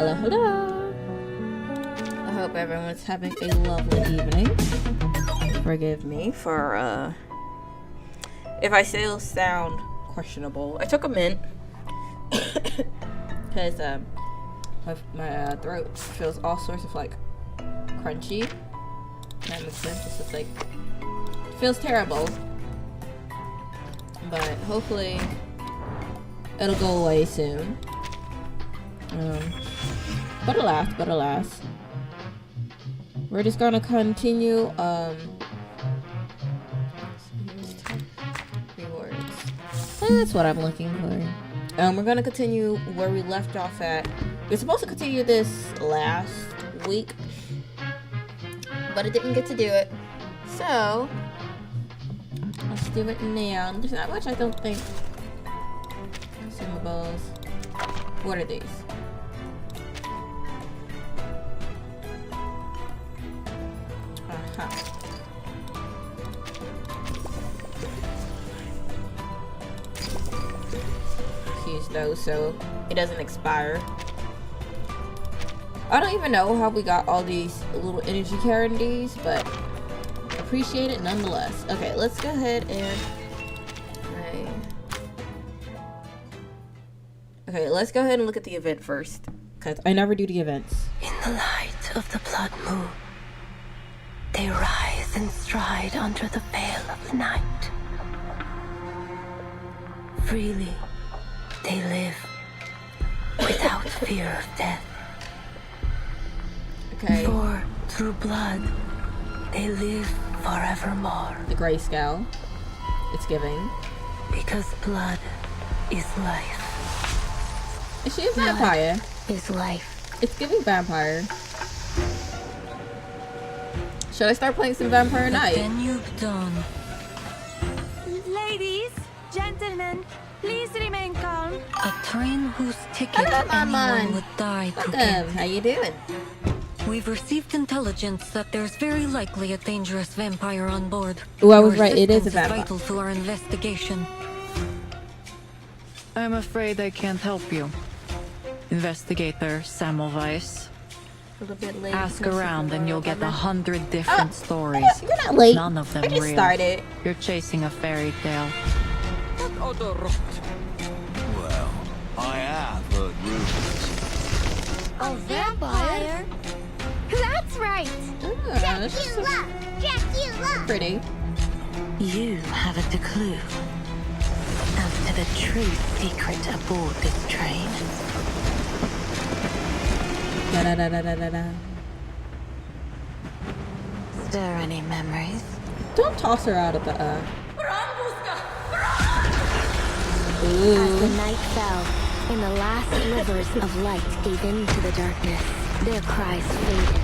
Hello, hello. I hope everyone's having a lovely evening. Forgive me for if I still sound questionable. I took a mint because my throat feels all sorts of like crunchy. That makes sense. It's just like feels terrible, but hopefully it'll go away soon. But alas, we're just gonna continue. Rewards. That's what I'm looking for. We're gonna continue where we left off at. We're supposed to continue this last week, but I didn't get to do it. So let's do it now. There's not much, I don't think. Consumables. What are these? Use those so it doesn't expire. I don't even know how we got all these little energy candies, but appreciate it nonetheless. Okay, let's go ahead and okay, let's go ahead and look at the event first, because I never do the events. In the light of the blood moon, they rise and stride under the veil of the night. Freely, they live without fear of death. Okay. For through blood, they live forevermore. The grayscale. It's giving. Because blood is life. Is she a vampire? Blood is life. It's giving vampire. Should I start playing some Vampire Knight? Then you've done. Ladies, gentlemen, please remain calm. A train whose ticket Hello, anyone Maman. would die to Welcome. get. How you doing? We've received intelligence that there's very likely a dangerous vampire on board. Oh, I was Your right. It is a assistance vampire. vital to our investigation. I'm afraid I can't help you. Investigator Semmelweis. A little bit late. Ask around and you'll get 100 Oh, different stories. You're not late. None of them I just real. started. You're chasing a fairy tale. Well, I have heard rumors. A vampire? That's right. This is Dracula. pretty. You haven't a clue as to the true secret aboard this train. Da da da da da da da. Stir any memories? Don't toss her out of the As the Ooh. night fell, and the last slivers of light gave in to the darkness, their cries faded,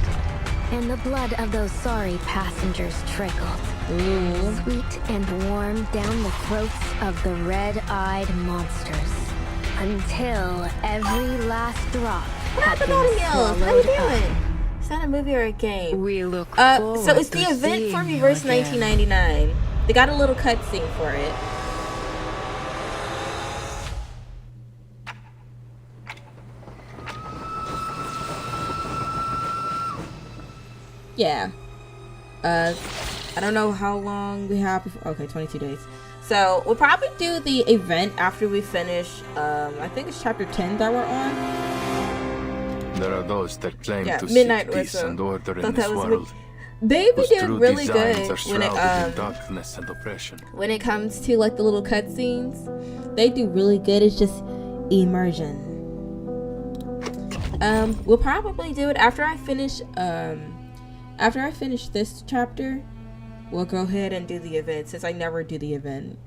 and the blood of those sorry passengers trickled, Ooh. sweet and warm down the throats of the red-eyed monsters, until every last drop What had happened, been Autumn Yells? How you swallowed up. doing? Is that a movie or a game? We look So forward it's the to event seeing for you Reverse again. 1999. They got a little cutscene for it. Yeah. I don't know how long we have before. Okay, 22 days. So we'll probably do the event after we finish. I think it's chapter 10 that we're on. There are those that claim Yeah, to Midnight seek peace Orso. and order Thought in that this was world. They be Whose doing true really designs good are when shrouded in darkness and oppression. when it comes to like the little cutscenes. They do really good. It's just immersion. We'll probably do it after I finish. After I finish this chapter, we'll go ahead and do the event since I never do the event.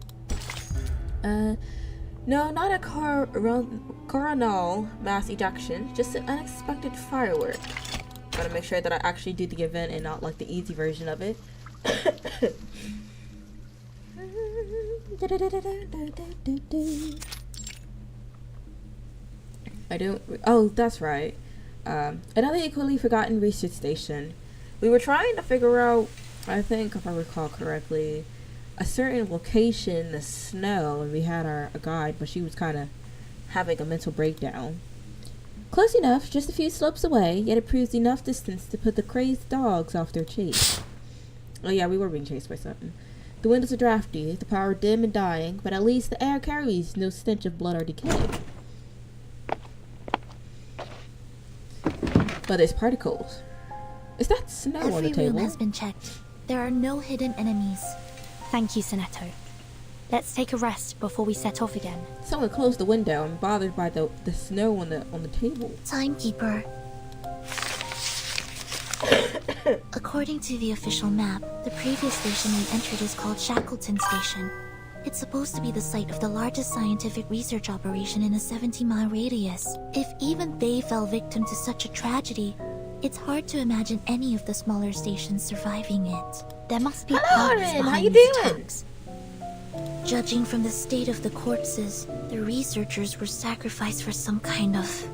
No, not a coronal mass ejection, just an unexpected firework. Gotta make sure that I actually do the event and not like the easy version of it. I don't. Oh, that's right. Another equally forgotten research station. We were trying to figure out, I think, if I recall correctly, a certain location in the snow, and we had a guide, but she was kind of having a mental breakdown. Close enough, just a few slopes away, yet it proves enough distance to put the crazed dogs off their chase. Oh yeah, we were being chased by something. The windows are drafty, the power dim and dying, but at least the air carries no stench of blood or decay. But there's particles. Is that snow on the Every room table? has been checked. There are no hidden enemies. Thank you, Sonetto. Let's take a rest before we set off again. Someone closed the window and bothered by the snow on the table. Timekeeper. According to the official map, the previous station we entered is called Shackleton Station. It's supposed to be the site of the largest scientific research operation in a 70-mile radius. If even they fell victim to such a tragedy, it's hard to imagine any of the smaller stations surviving it. There must be Hello, powers Rin, how behind you these doing? attacks. Judging from the state of the corpses, the researchers were sacrificed for some kind of...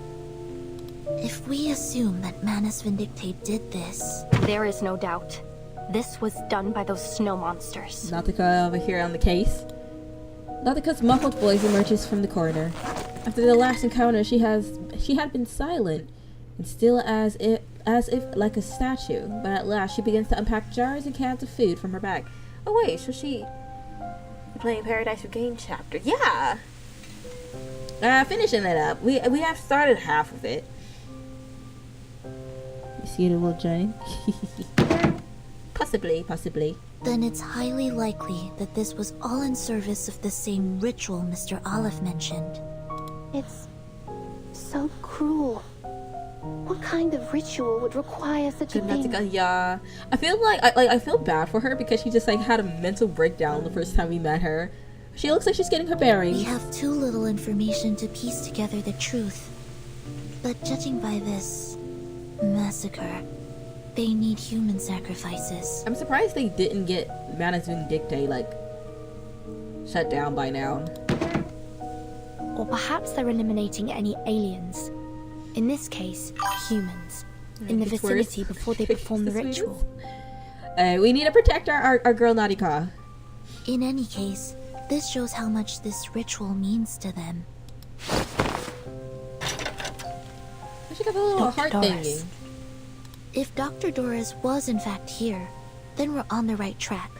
If we assume that Manus Vindictate did this... There is no doubt. This was done by those snow monsters. Nautica over here on the case. Nautica's muffled voice emerges from the corner. After the last encounter, she had been silent and still as if like a statue. But at last, she begins to unpack jars and cans of food from her bag. Oh wait, so she playing Paradise Regained chapter? Yeah. Finishing it up. We have started half of it. You see it, Will Jane? Possibly. Then it's highly likely that this was all in service of the same ritual Mr. Olive mentioned. It's so cruel. What kind of ritual would require such a thing? Nautica, yeah. I feel like I feel bad for her because she just like had a mental breakdown the first time we met her. She looks like she's getting her bearings. We have too little information to piece together the truth. But judging by this massacre, they need human sacrifices. I'm surprised they didn't get Manus Vindictate like shut down by now. Or perhaps they're eliminating any aliens. In this case, humans. In the It's vicinity worse. before they perform the It's ritual. We need to protect our girl Nautica. In any case, this shows how much this ritual means to them. She got a little Dr. heart Doris. thingy. If Dr. Doris was in fact here, then we're on the right track.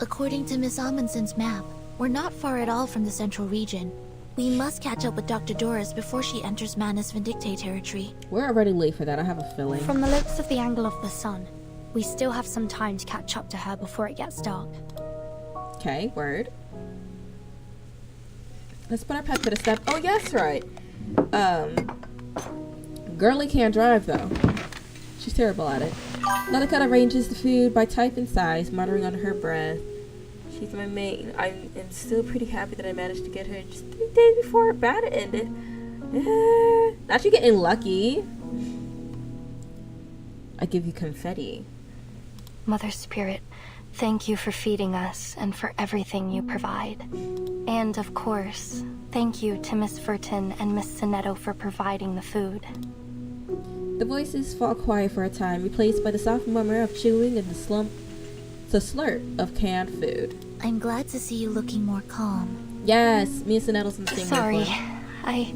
According to Miss Amundsen's map, we're not far at all from the central region. We must catch up with Dr. Doris before she enters Manus Vindictate territory. We're already late for that, I have a feeling. From the looks of the angle of the sun, we still have some time to catch up to her before it gets dark. Okay, word. Let's put our pet to the step. Oh, yes, right. Girly can't drive, though. She's terrible at it. Nautica arranges the food by type and size, muttering under her breath. She's my mate. I am still pretty happy that I managed to get her just 3 days before her battle ended. Not you getting lucky. I give you confetti. Mother Spirit, thank you for feeding us and for everything you provide. And of course, thank you to Miss Furton and Miss Sonetto for providing the food. The voices fall quiet for a time, replaced by the soft murmur of chewing and the slurp of canned food. I'm glad to see you looking more calm. Yes, me and Sonetto's in the same Sorry, wavelength. I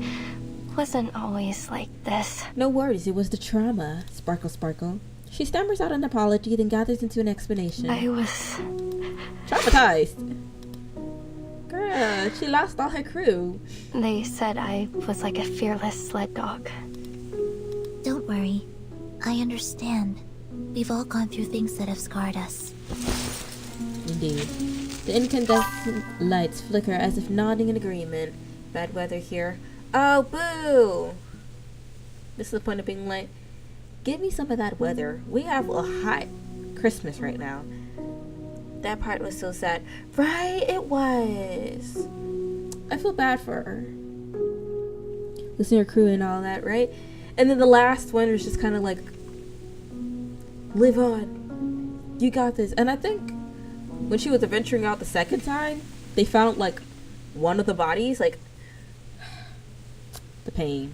wasn't always like this. No worries, it was the trauma. Sparkle, sparkle. She stammers out an apology, then gathers into an explanation. I was... Traumatized. Girl, she lost all her crew. They said I was like a fearless sled dog. Don't worry. I understand. We've all gone through things that have scarred us. Indeed. The incandescent lights flicker as if nodding in agreement. Bad weather here. Oh, boo! This is the point of being like, give me some of that weather. We have a hot Christmas right now. That part was so sad. Right, it was. I feel bad for her. Losing her crew and all that, right? And then the last one was just kind of like, live on. You got this. And I think when she was adventuring out the second time, they found like one of the bodies, like the pain.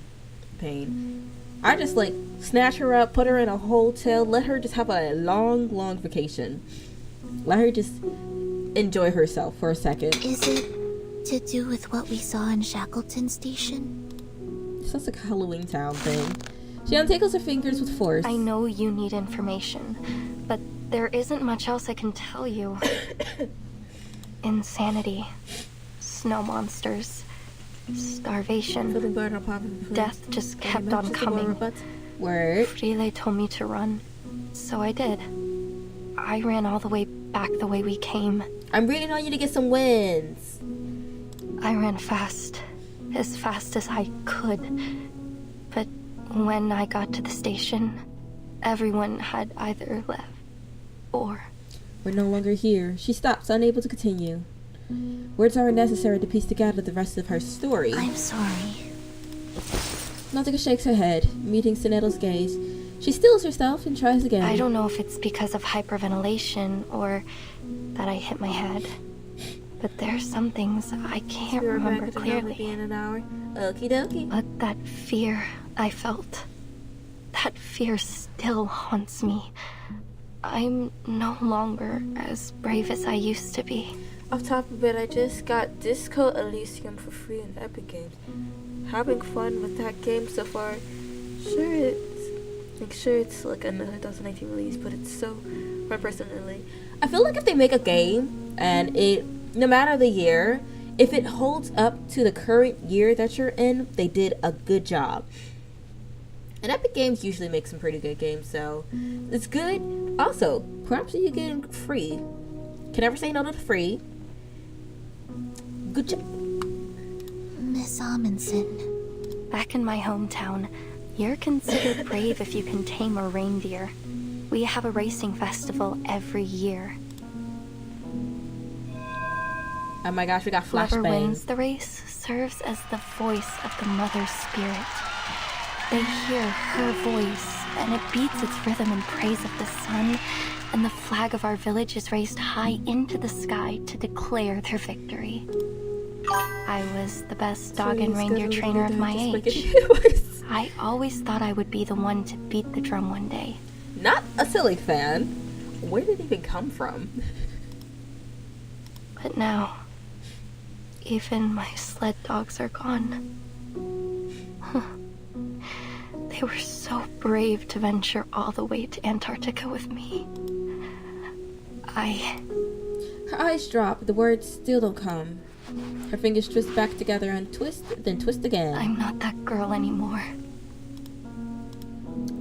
I just like snatch her up, put her in a hotel, let her just have a long vacation. Let her just enjoy herself for a second. Is it to do with what we saw in Shackleton Station? Sounds like a Halloween Town thing. She untangles her fingers with force. I know you need information, but there isn't much else I can tell you. Insanity, snow monsters, starvation, Feeling bad on popping. death just kept on coming. Word. Frile told me to run, so I did. I ran all the way back the way we came. I'm reading on you to get some wins. I ran fast as I could. But when I got to the station, everyone had either left or... We're no longer here. She stops, unable to continue. Words aren't necessary to piece together the rest of her story. I'm sorry. Nautica shakes her head, meeting Sonetto's gaze. She stills herself and tries again. I don't know if it's because of hyperventilation or that I hit my head. But there's some things I can't remember clearly. In an hour. Okie dokie. But that fear I felt, that fear still haunts me. I'm no longer as brave as I used to be. Off top of it, I just got Disco Elysium for free in Epic Games. Having fun with that game so far. Sure it's like a 2019 release, but it's so fun personally. I feel like if they make a game and it, no matter the year, if it holds up to the current year that you're in, they did a good job. And Epic Games usually make some pretty good games, so it's good. Also, perhaps you get free. Can never say no to the free. Good job. Miss Amundsen. Back in my hometown, you're considered brave if you can tame a reindeer. We have a racing festival every year. Oh my gosh, we got Whoever flashbangs. wins the race serves as the voice of the mother spirit. They hear her voice, and it beats its rhythm in praise of the sun, and the flag of our village is raised high into the sky to declare their victory. I was the best dog and reindeer trainer of my age. I always thought I would be the one to beat the drum one day. Not a silly fan. Where did it even come from? But now, even my sled dogs are gone. They were so brave to venture all the way to Antarctica with me. Her eyes drop, the words still don't come. Her fingers twist back together and twist, then twist again. I'm not that girl anymore.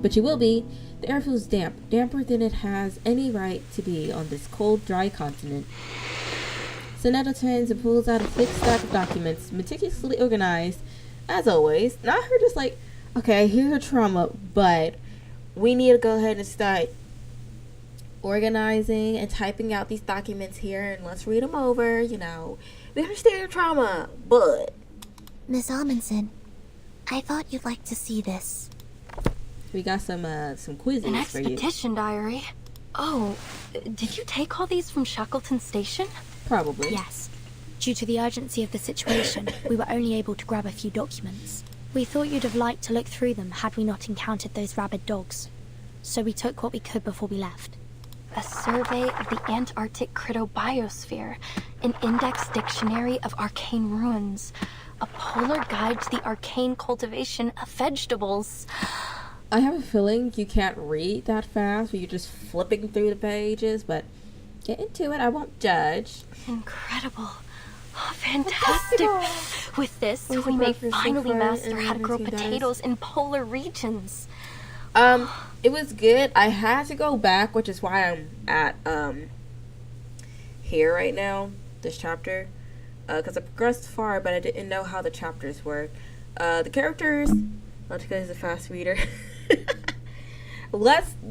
But you will be. The air feels damp, damper than it has any right to be on this cold, dry continent. Sonetto turns and pulls out a thick stack of documents, meticulously organized, as always. Not her just like, okay, I hear her trauma, but we need to go ahead and start organizing and typing out these documents here, and let's read them over. You know, we understand your trauma, but Miss Amundsen, I thought you'd like to see this. we got some quizzes An for you. expedition diary? Oh, did you take all these from Shackleton Station? Probably. Yes. Due to the urgency of the situation, we were only able to grab a few documents. We thought you'd have liked to look through them had we not encountered those rabid dogs. So we took what we could before we left. A survey of the Antarctic critobiosphere, an index dictionary of arcane ruins, a polar guide to the arcane cultivation of vegetables. I have a feeling you can't read that fast when you're just flipping through the pages, but get into it. I won't judge. Incredible. Oh, fantastic. With this, we may finally master how to grow potatoes in polar regions. It was good. I had to go back, which is why I'm at here right now, this chapter, because I progressed far, but I didn't know how the chapters work. The characters, not because he's a fast reader.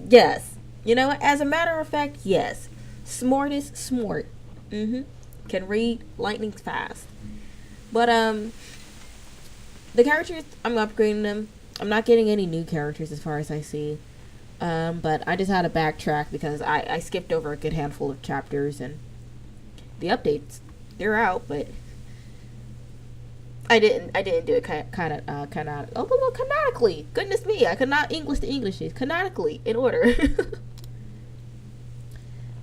Yes, you know what? As a matter of fact, yes, smart is smart. Can read lightning fast, but the characters, I'm upgrading them. I'm not getting any new characters as far as I see. But I just had to backtrack because I skipped over a good handful of chapters, and the updates, they're out, but I didn't do it canonically. Goodness me, I could not English to English canonically in order.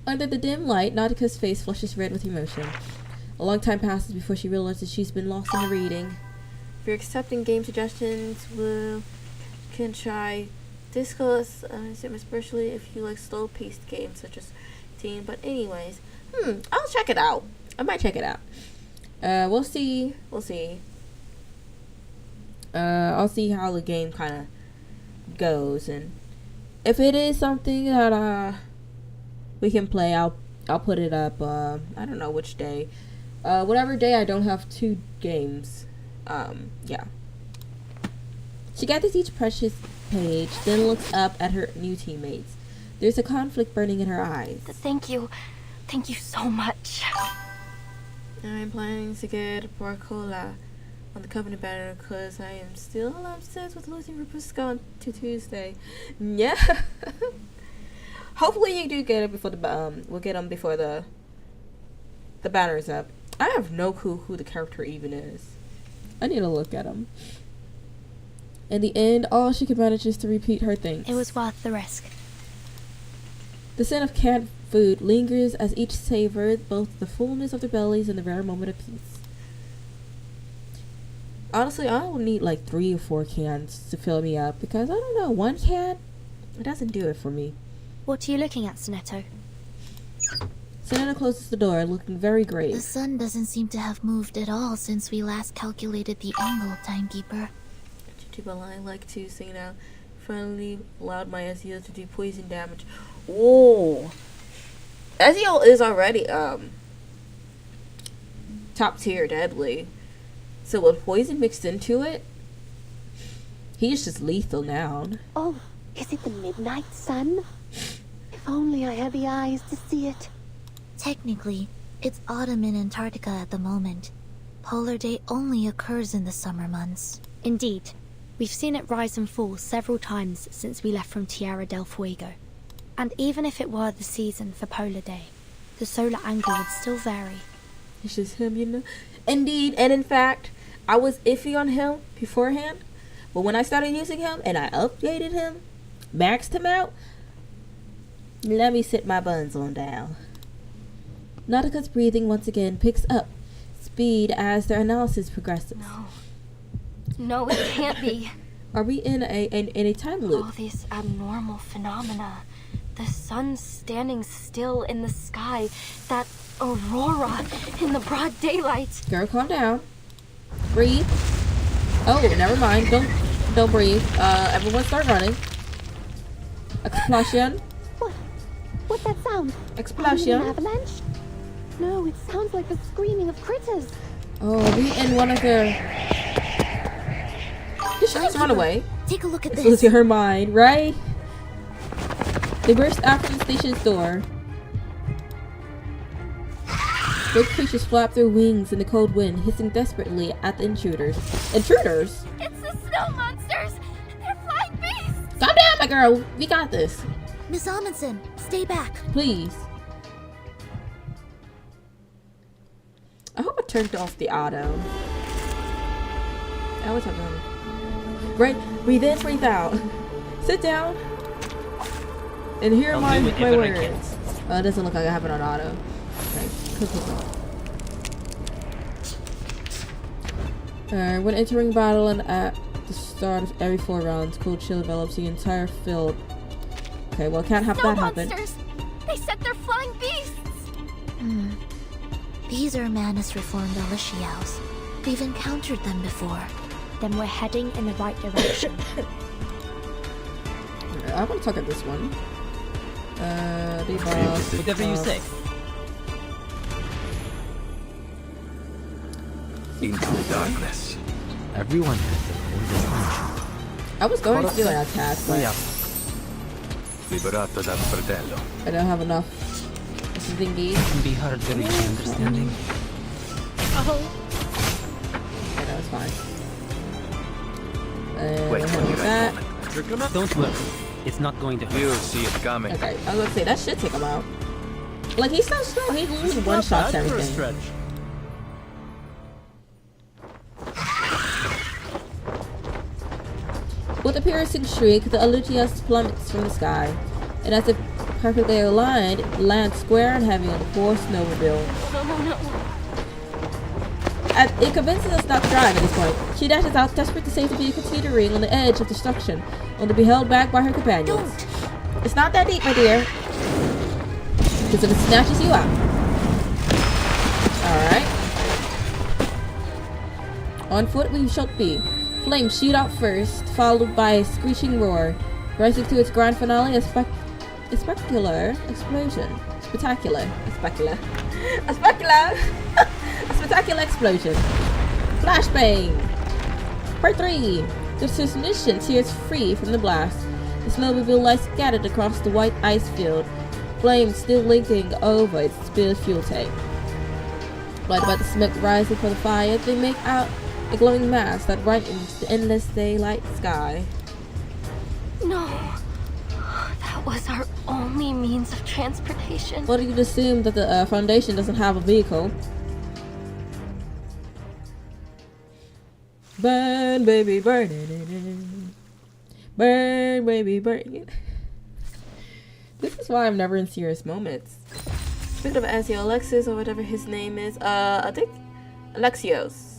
Under the dim light, Nautica's face flushes red with emotion. A long time passes before she realizes she's been lost in the reading. If you're accepting game suggestions, we can try Discos, especially if you like slow-paced games such as Team. But anyways, I'll check it out. I might check it out. We'll see. We'll see. I'll see how the game kind of goes, and if it is something that we can play, I'll put it up. I don't know which day. Whatever day I don't have 2 games. Yeah. She gathers each precious page, then looks up at her new teammates. There's a conflict burning in her eyes. Thank you. Thank you so much. I'm planning to get Barcola on the company banner because I am still obsessed with losing Rapusca to Tuesday. Yeah. Hopefully you do get it before the we'll get them before the banner's up. I have no clue who the character even is. I need to look at him. In the end, all she could manage is to repeat her thanks. It was worth the risk. The scent of canned food lingers as each savored both the fullness of their bellies and the rare moment of peace. Honestly, I will need like 3 or 4 cans to fill me up because I don't know, 1 can, it doesn't do it for me. What are you looking at, Sonetto? Sonetto closes the door, looking very grave. The sun doesn't seem to have moved at all since we last calculated the angle, Timekeeper. Well, I like to sing now. Finally allowed my Ezreal to do poison damage. Whoa! Ezreal is already top tier deadly. So with poison mixed into it, he's just lethal now. Oh, is it the midnight sun? If only I had the eyes to see it. Technically, it's autumn in Antarctica at the moment. Polar day only occurs in the summer months. Indeed. We've seen it rise and fall several times since we left from Tierra del Fuego. And even if it were the season for Polar Day, the solar angle would still vary. It's just him, you know. Indeed, and in fact, I was iffy on him beforehand, but when I started using him and I updated him, maxed him out, let me sit my buns on down. Nautica's breathing once again picks up speed as their analysis progresses. No, it can't be. Are we in a time loop? All these abnormal phenomena. The sun standing still in the sky. That aurora in the broad daylight. Girl, calm down. Breathe. Oh, never mind. Don't breathe. Everyone start running. Explosion. What's that sound? Explosion. An avalanche? No, it sounds like the screaming of critters. Oh, are we in one of their... Did she just run away? Take a look at It's this. losing her mind, right? They burst out from the station's door. Big creatures flap their wings in the cold wind, hissing desperately at the intruders. Intruders? It's the snow monsters! They're flying beasts! Calm down, my girl. We got this. Miss Amundsen, stay back. Please. I hope I turned off the auto. I always have them. Right, breathe in, breathe out. Sit down. And here are my words. Oh, it doesn't look like I have it on auto. Okay, cool. Alright, when entering battle and at the start of every 4 rounds, cold chill develops the entire field. Okay, well, can't have that happen. Monsters! They said they're flying beasts! These are Manus reformed Aliciaos. We've encountered them before. Then we're heading in the right direction. I want to talk at this one. Debuff. Whatever you say. Into the darkness. Everyone has their own destination. I was going to do an attack, but Liberato dal fratello. I don't have enough thingy. It can be hard to reach an understanding. Okay, that was fine. And Wait for the that. right moment. Don't worry. It's not going to hurt. You'll see it coming. Okay, I was gonna say that should take him out. Like he's so slow, he loses one shots everything. With a piercing shriek, the Aluteus plummets from the sky, and as if perfectly aligned, lands square and heavy on the poor snowmobile. No. It convinces us not to drive at this point. She dashes out, desperate to save the vehicle teetering on the edge of destruction, only to be held back by her companions. It's not that deep, my dear. Because if it snatches you out. Alright. On foot we shall be. Flames shoot out first, followed by a screeching roar, rising to its grand finale, a spectacular explosion. A spectacular explosion. Flashbang. Part 3. The transmission tears free from the blast. The snowmobile lies scattered across the white ice field, flames still linking over its spilled fuel tank. Blinded by the smoke rising from the fire, they make out a glowing mass that brightens the endless daylight sky. No. That was our only means of transportation. Well, you'd assume that the Foundation doesn't have a vehicle. Burn, baby, burn it. Burn, baby, burn it. This is why I'm never in serious moments. Speaking of Ezio Alexis or whatever his name is, I think Alexios.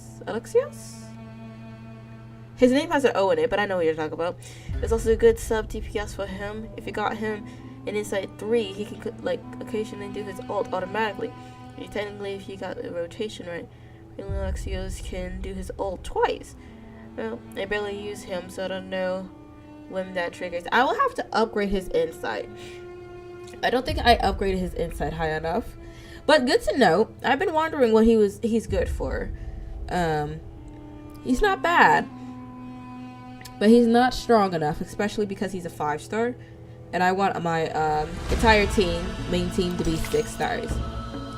His name has an O in it, but I know what you're talking about. There's also a good sub DPS for him. If you got him in Insight 3, he can like occasionally do his ult automatically. And technically, if you got the rotation right, Alexios can do his ult twice. Well, I barely use him, so I don't know when that triggers. I will have to upgrade his Insight. I don't think I upgraded his Insight high enough, but good to know. I've been wondering what he's good for. He's not bad, but he's not strong enough, especially because he's a 5-star, and I want my entire main team to be 6 stars.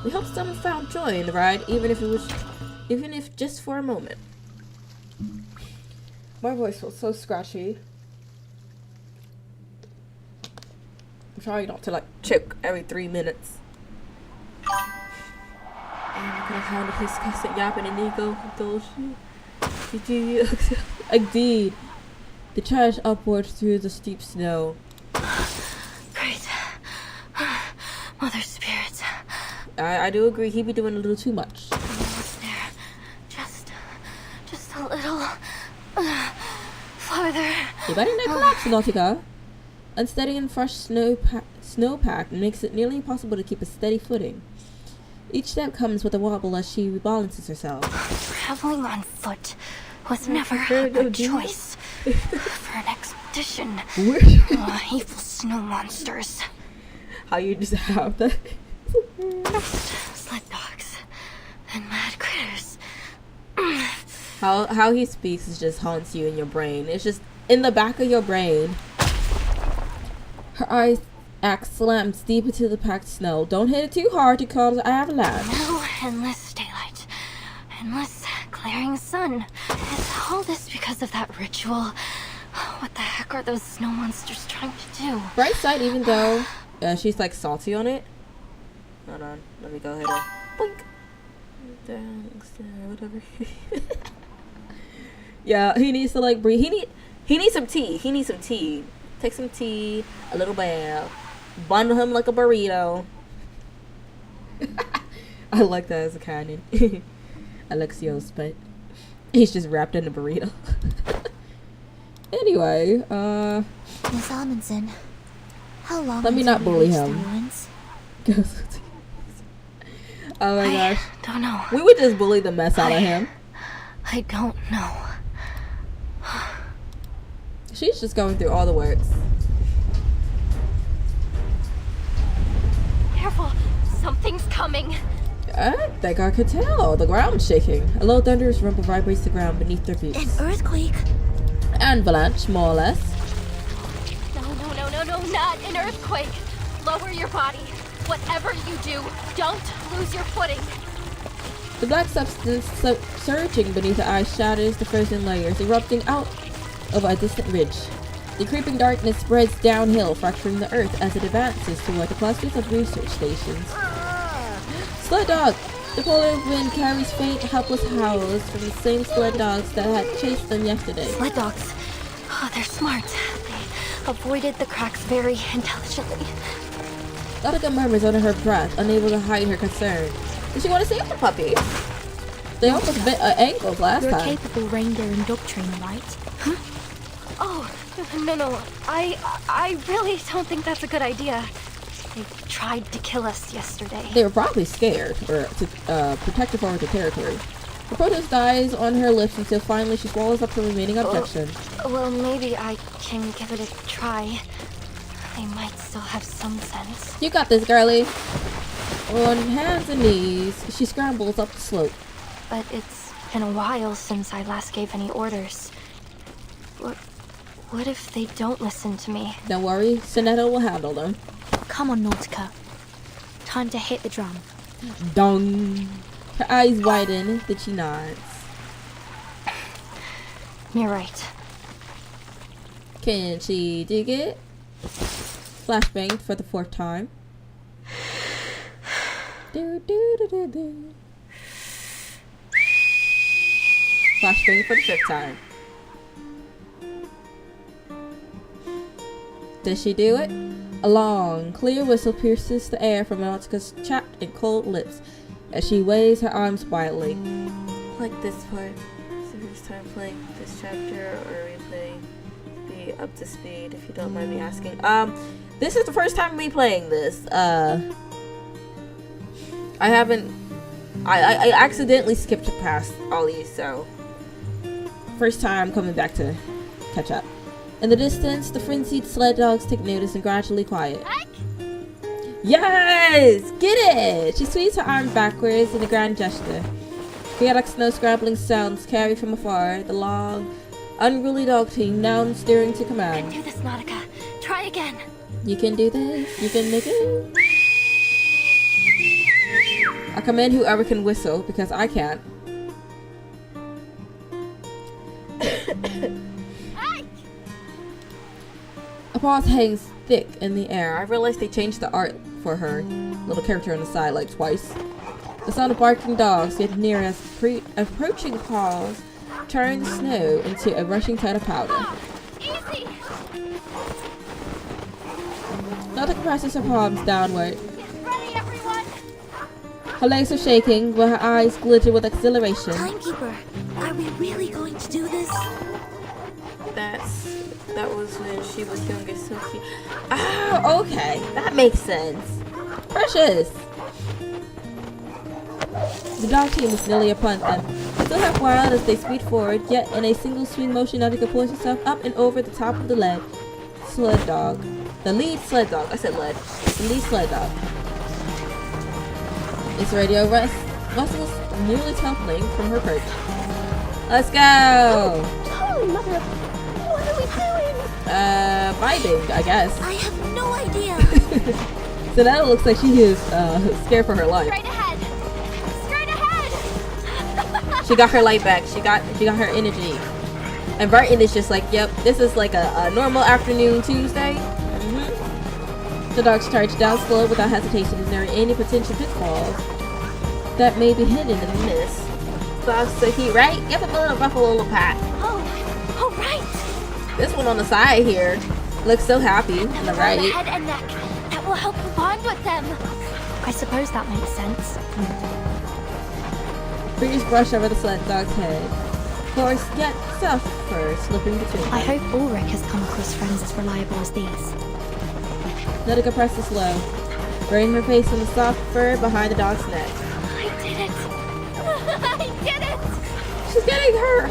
We hope someone found joy in the ride, even if just for a moment. My voice feels so scratchy. I'm trying not to like choke every 3 minutes. And I'm gonna handle his cussing, yapping, and ego. Indeed. They charge upward through the steep snow. Great. Mother Spirit. I do agree, he be doing a little too much. Almost there. Just a little farther. You better not collapse, Nautica. Unsteady and fresh snowpack makes it nearly impossible to keep a steady footing. Each step comes with a wobble as she rebalances herself. Traveling on foot was never a good choice for an expedition. Evil snow monsters. How you just have that? First, sled dogs, then mad critters. How he speaks is just haunts you in your brain. It's just in the back of your brain. Her eyes axe slams deep into the packed snow. Don't hit it too hard to cause an avalanche. No endless daylight, endless glaring sun. Is all this because of that ritual? What the heck are those snow monsters trying to do? Bright side, even though she's like salty on it. Hold on, let me go ahead and blink. Whatever. Yeah, he needs to like breathe. He needs some tea. He needs some tea. Take some tea, a little bath, bundle him like a burrito. I like that as a canon. Alexios, but he's just wrapped in a burrito. Anyway, Miss Amundsen, how long let me until not we bully reach the him. ruins? Oh my gosh. Don't know. We would just bully the mess out of him. I don't know. She's just going through all the works. Careful, something's coming. I think I could tell. The ground's shaking. A low thunderous rumble vibrates the ground beneath their feet. An earthquake? Avalanche, more or less. No, not an earthquake. Lower your body. Whatever you do, don't lose your footing. The black substance surging beneath the ice shatters the frozen layers, erupting out of a distant ridge. The creeping darkness spreads downhill, fracturing the earth as it advances toward the clusters of research stations. Sled dog! The polar wind carries faint, helpless howls from the same sled dogs that had chased them yesterday. Sled dogs. Oh, they're smart. They avoided the cracks very intelligently. Nautica murmurs under her breath, unable to hide her concern. Does she want to save the puppy? They almost bit ankles last You're a time. capable reindeer and dog trainer, right? Oh, no. I really don't think that's a good idea. They tried to kill us yesterday. They were probably scared, or to protect her forward to territory. The protest dies on her lips until finally she swallows up the remaining objection. Well, maybe I can give it a try. They might still have some sense. You got this, girlie. On hands and knees, she scrambles up the slope. But it's been a while since I last gave any orders. What if they don't listen to me? Don't worry, Sonetta will handle them. Come on, Nautica. Time to hit the drum. Dong. Her eyes widen, then she nods. You're right. Can she dig it? Flashbang for the 4th time. Do, do, do, do, do. Flashbang for the 5th time. Does she do it? A long, clear whistle pierces the air from Nautica's chapped and cold lips as she waves her arms wildly. Like this part. It's the first time playing this chapter, or replay. Be up to speed if you don't mind me asking. This is the first time me playing this. I haven't. I accidentally skipped past all these, so first time coming back to catch up. In the distance, the frenzied sled dogs take notice and gradually quiet. Yes! Get it! She swings her arm backwards in a grand gesture. Chaotic snow scrabbling sounds carry from afar. The long, unruly dog team now steering to command. Do this, Nautica. Try again. You can do this. You can make it. I commend whoever can whistle, because I can't. A pause hangs thick in the air. I realized they changed the art for her little character on the side like twice. The sound of barking dogs get near as approaching paws turn the snow into a rushing tide of powder. Easy. Nautica presses her palms downward. Ready, everyone. Her legs are shaking, but her eyes glitter with exhilaration. Timekeeper, are we really going to do this? That was when she was younger, so cute. Ah, okay. That makes sense. Precious! The dog team is nearly upon them. Still half wild as they speed forward, yet in a single swing motion, Nautica pulls herself up and over the top of the lead sled dog. The lead sled dog. I said lead. The lead sled dog. Its radio rustles nearly toppling from her perch. Let's go! Holy mother! What are we doing? Vibing, I guess. I have no idea. So now it looks like she is scared for her life. Straight ahead. Straight ahead. She got her light back. She got her energy. And Barton is just like, yep, this is like a normal afternoon Tuesday. The dogs charge down slow without hesitation, ignoring any potential pitfalls that may be hidden in the mist. So he, right? Give him a little ruffle, little pat. Oh, right. This one on the side here looks so happy on the right. The head and neck. That will help you bond with them. I suppose that makes sense. Fingers brush over the sled dog's head. Coarse yet suffer slipping between them. I hope Ulrich has come across friends as reliable as these. Nautica presses low, burying her face in the soft fur behind the dog's neck. I did it. I did it. She's getting her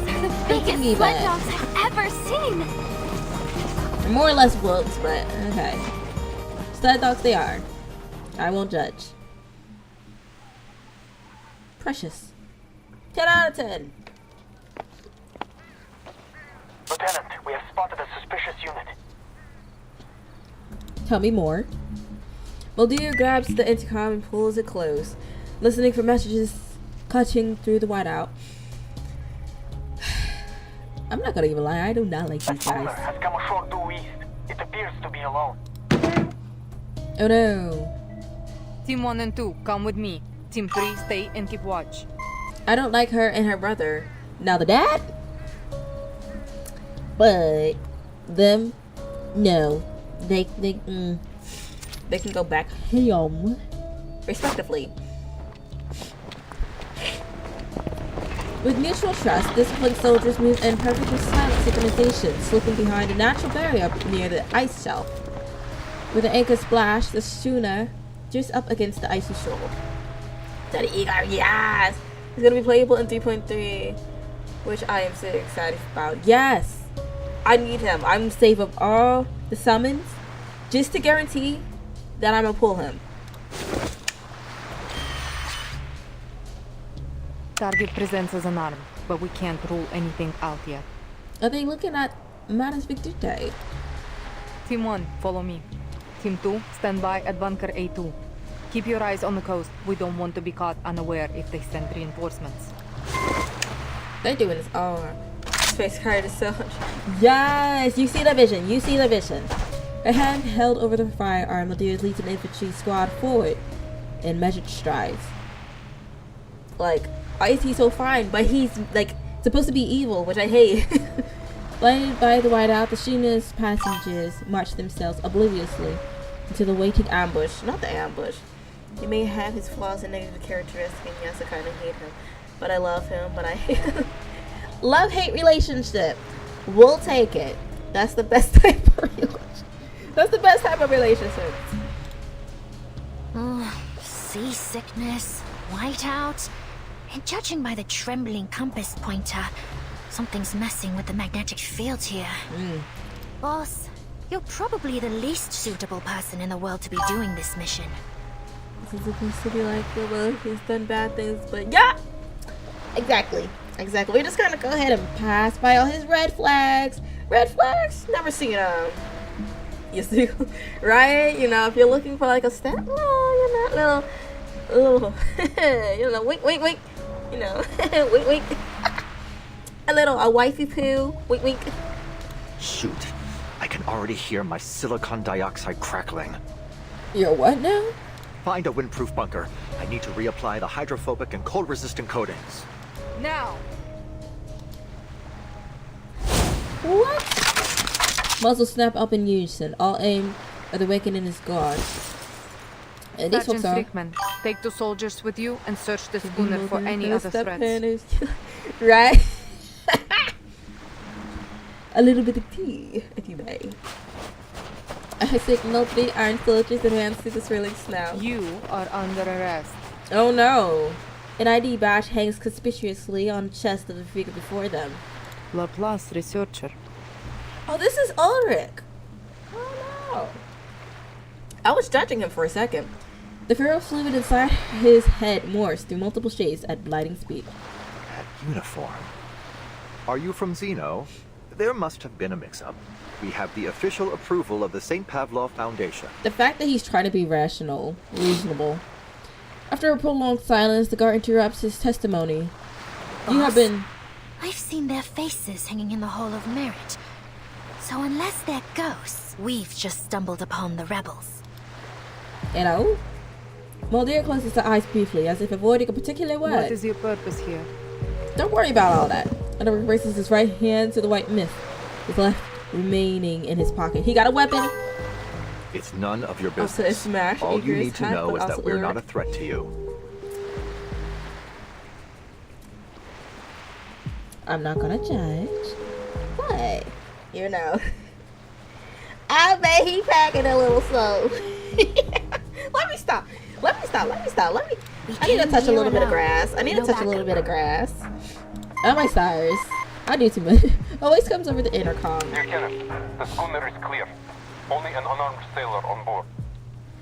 These are the biggest thingy sled bag. dogs I've ever seen. More or less wolves, but okay. Sled dogs they are. I won't judge. Precious. 10 out of 10. Lieutenant, we have spotted a suspicious unit. Tell me more. Muldeer grabs the intercom and pulls it close, listening for messages clutching through the whiteout. I'm not gonna even lie, I do not like these Owner guys. has come ashore due east. It appears to be alone. Oh no. Team 1 and 2, come with me. Team 3, stay and keep watch. I don't like her and her brother. Now the dad? But them, no. They can go back home, respectively. With mutual trust, disciplined soldiers move in perfectly silent synchronization, slipping behind a natural barrier near the ice shelf. With an anchor splash, the schooner drifts up against the icy shore. Daddy Igor, yes! It's gonna be playable in 3.3, which I am so excited about. Yes! I need him. I'm gonna save up all the summons just to guarantee that I'm gonna pull him. Target presents as an arm, but we can't rule anything out yet. Are they looking at Manus Victorite? Team 1, follow me. Team 2, stand by at bunker A2. Keep your eyes on the coast. We don't want to be caught unaware if they send reinforcements. They're doing this all right. Space card is so much. Yes! You see the vision. You see the vision. Her hand held over the firearm, Ladira leads an infantry squad forward in measured strides. Like, why is he so fine? But he's, like, supposed to be evil, which I hate. Blinded by the whiteout, the schooner's passengers march themselves obliviously into the waiting ambush. Not the ambush. He may have his flaws and negative characteristics, and yes, I kind of hate him. But I love him, but I hate him. Love-hate relationship. We'll take it. That's the best type of relationship. That's the best type of relationship. Seasickness, whiteout, and judging by the trembling compass pointer, something's messing with the magnetic field here. Boss, you're probably the least suitable person in the world to be doing this mission. This is supposed to be like, well, he's done bad things, but yeah! Exactly. We're just gonna go ahead and pass by all his red flags. Red flags? Never seen them. You see? Right? You know, if you're looking for like a step, oh, you know, little, you know, wink. You know, wink. A wifey poo, wink. Shoot. I can already hear my silicon dioxide crackling. You're what now? Find a windproof bunker. I need to reapply the hydrophobic and cold-resistant coatings. Now! What? Muzzles snap up in unison. All aim at the awakening is gone. And these folks are... Strickman, take 2 soldiers with you and search the schooner for any other threats. Right? A little bit of tea, if you may. I signal 3 iron soldiers advance to the swirling snow. You are under arrest. Oh no! An ID badge hangs conspicuously on the chest of the figure before them. Laplace researcher. Oh, this is Ulrich! Oh no! I was judging him for a second. The feral fluid inside his head morphs through multiple shades at blinding speed. That uniform. Are you from Xeno? There must have been a mix-up. We have the official approval of the St. Pavlov Foundation. The fact that he's trying to be reasonable. After a prolonged silence, the guard interrupts his testimony. You have been... I've seen their faces hanging in the Hall of Merit. So unless they're ghosts, we've just stumbled upon the rebels. You know? Mulder closes his eyes briefly, as if avoiding a particular word. What is your purpose here? Don't worry about all that. And raises his right hand to the white mist, his left remaining in his pocket. He got a weapon. It's none of your Also, business. smash All you Igor's need to head, know but is that also we're Ulrich. not a threat to you. I'm not gonna judge. But, you know. I bet he packing a little slow. Let me stop. I need to touch a little bit of grass. Oh my stars. I do too much. Always comes over the intercom. Dear Kenneth, the schooner is clear. Only an unarmed sailor on board.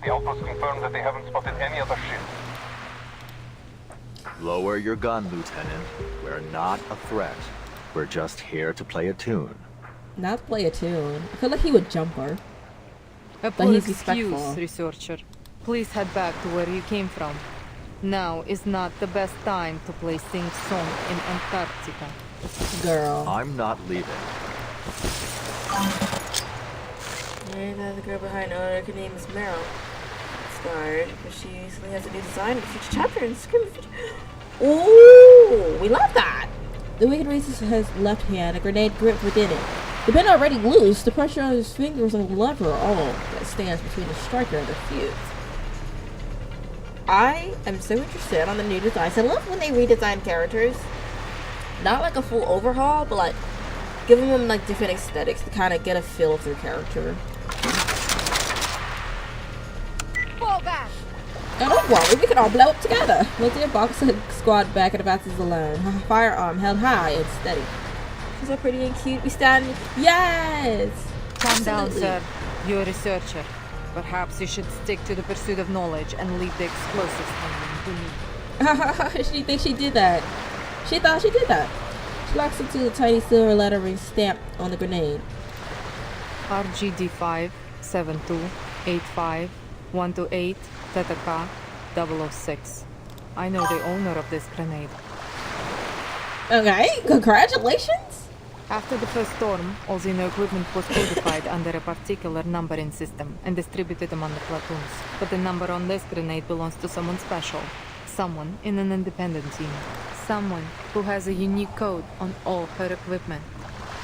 The outpost confirmed that they haven't spotted any other ships. Lower your gun, Lieutenant. We're not a threat. We're just here to play a tune. Not play a tune. I feel like he would jump her. A But poor he's excuse, respectful. researcher. Please head back to where you came from. Now is not the best time to play Sing Song in Antarctica. Girl. I'm not leaving. And the girl behind her name is Meryl. Scarred, because she recently has a new design in the future chapter and Scream Future. Ooh, we love that. The wicked raises his left hand, a grenade gripped within it. The pin already loose, the pressure on his fingers on the lever all that stands between the striker and the fuse. I am so interested on the new designs. I love when they redesign characters. not like a full overhaul, but like giving them like different aesthetics to kind of get a feel of their character. Fall back! Oh, don't worry, we can all blow up together. We'll do a boxer squad back at the Bastards alone. Her firearm held high and steady. She's so pretty and cute. We stand. Yes! Calm down, Absolutely. sir. You're a researcher. Perhaps you should stick to the pursuit of knowledge and leave the explosives handling to me. She thinks she did that. She thought she did that. She locks into the tiny silver lettering stamped on the grenade. RGD5 7285 128 Tetaka 006. I know the owner of this grenade. Okay, congratulations! After the first storm, all Xeno equipment was codified under a particular numbering system and distributed among the platoons. But the number on this grenade belongs to someone special. Someone in an independent team. Someone who has a unique code on all her equipment,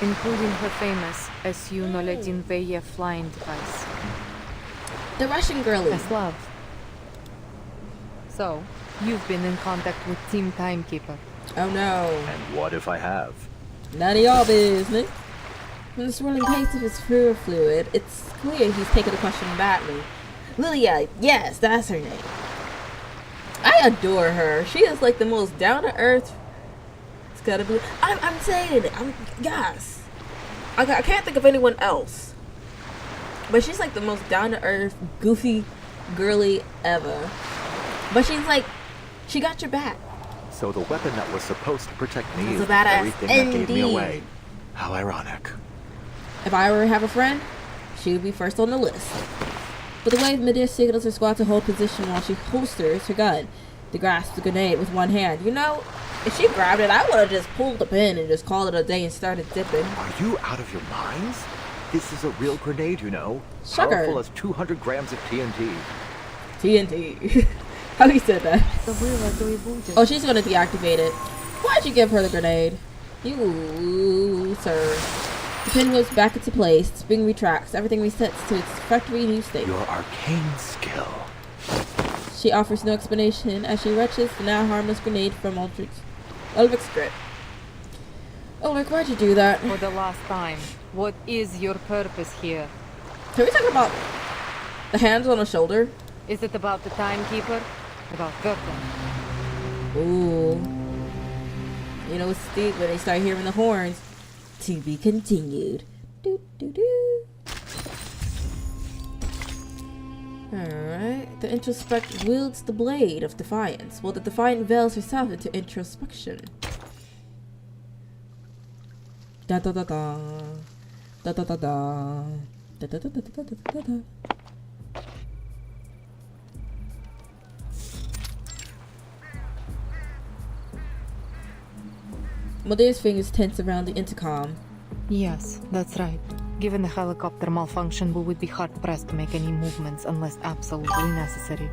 including her famous SU Noledin Veye flying device. The Russian girlie. Aslav. So, you've been in contact with Team Timekeeper. Oh no. And what if I have? None of y'all business. From the swirling pace of his fear fluid, it's clear he's taking the question badly. Lilia, yes, that's her name. I adore her. She is like the most down-to-earth. It's gotta be. I'm saying it. Yes. I can't think of anyone else. But she's like the most down-to-earth, goofy, girly ever. But she's like, she got your back. So the weapon that was supposed to protect me She's is a badass everything that gave me indeed. away. How ironic. If I were to have a friend, she would be first on the list. But the way Medea signals her squad to hold position while she holsters her gun to grasp the grenade with one hand. You know, if she grabbed it, I would have just pulled the pin and just called it a day and started dipping. Are you out of your minds? This is a real grenade, you know. Sugar. Powerful as 200 grams of TNT. TNT. How he said that? The wheel Oh, she's gonna deactivate it. Why'd you give her the grenade? You, sir. The pin goes back into place. The spring retracts. Everything resets to its factory new state. Your arcane skill. She offers no explanation as she wrenches the now harmless grenade from Ulrich's grip. Ulrich, why'd you do that? For the last time, what is your purpose here? Can we talk about the hands on the shoulder? Is it about the Timekeeper? About Vertin? Ooh. You know, it's steep when they start hearing the horns. To be continued. Doo, doo, doo. Alright. The Introspect wields the blade of defiance, while the Defiant veils herself into introspection. Da da da da. Da da da da. Da da da da da da da da. Medea's fingers tense around the intercom. Yes, that's right. Given the helicopter malfunction, we would be hard-pressed to make any movements unless absolutely necessary.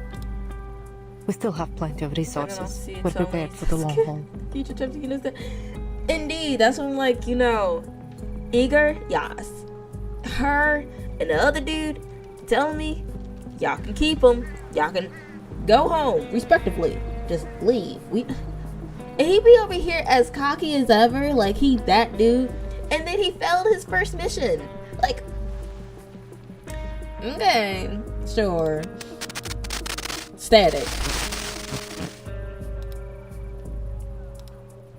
We still have plenty of resources. We're prepared for the long haul. Future attempting to understand. Indeed, that's when, like, you know, Igor, yes. Her and the other dude telling me, y'all can keep them. Y'all can go home, respectively. Just leave. And he be over here as cocky as ever, like he that dude. And then he failed his first mission. Like, okay, sure. Static.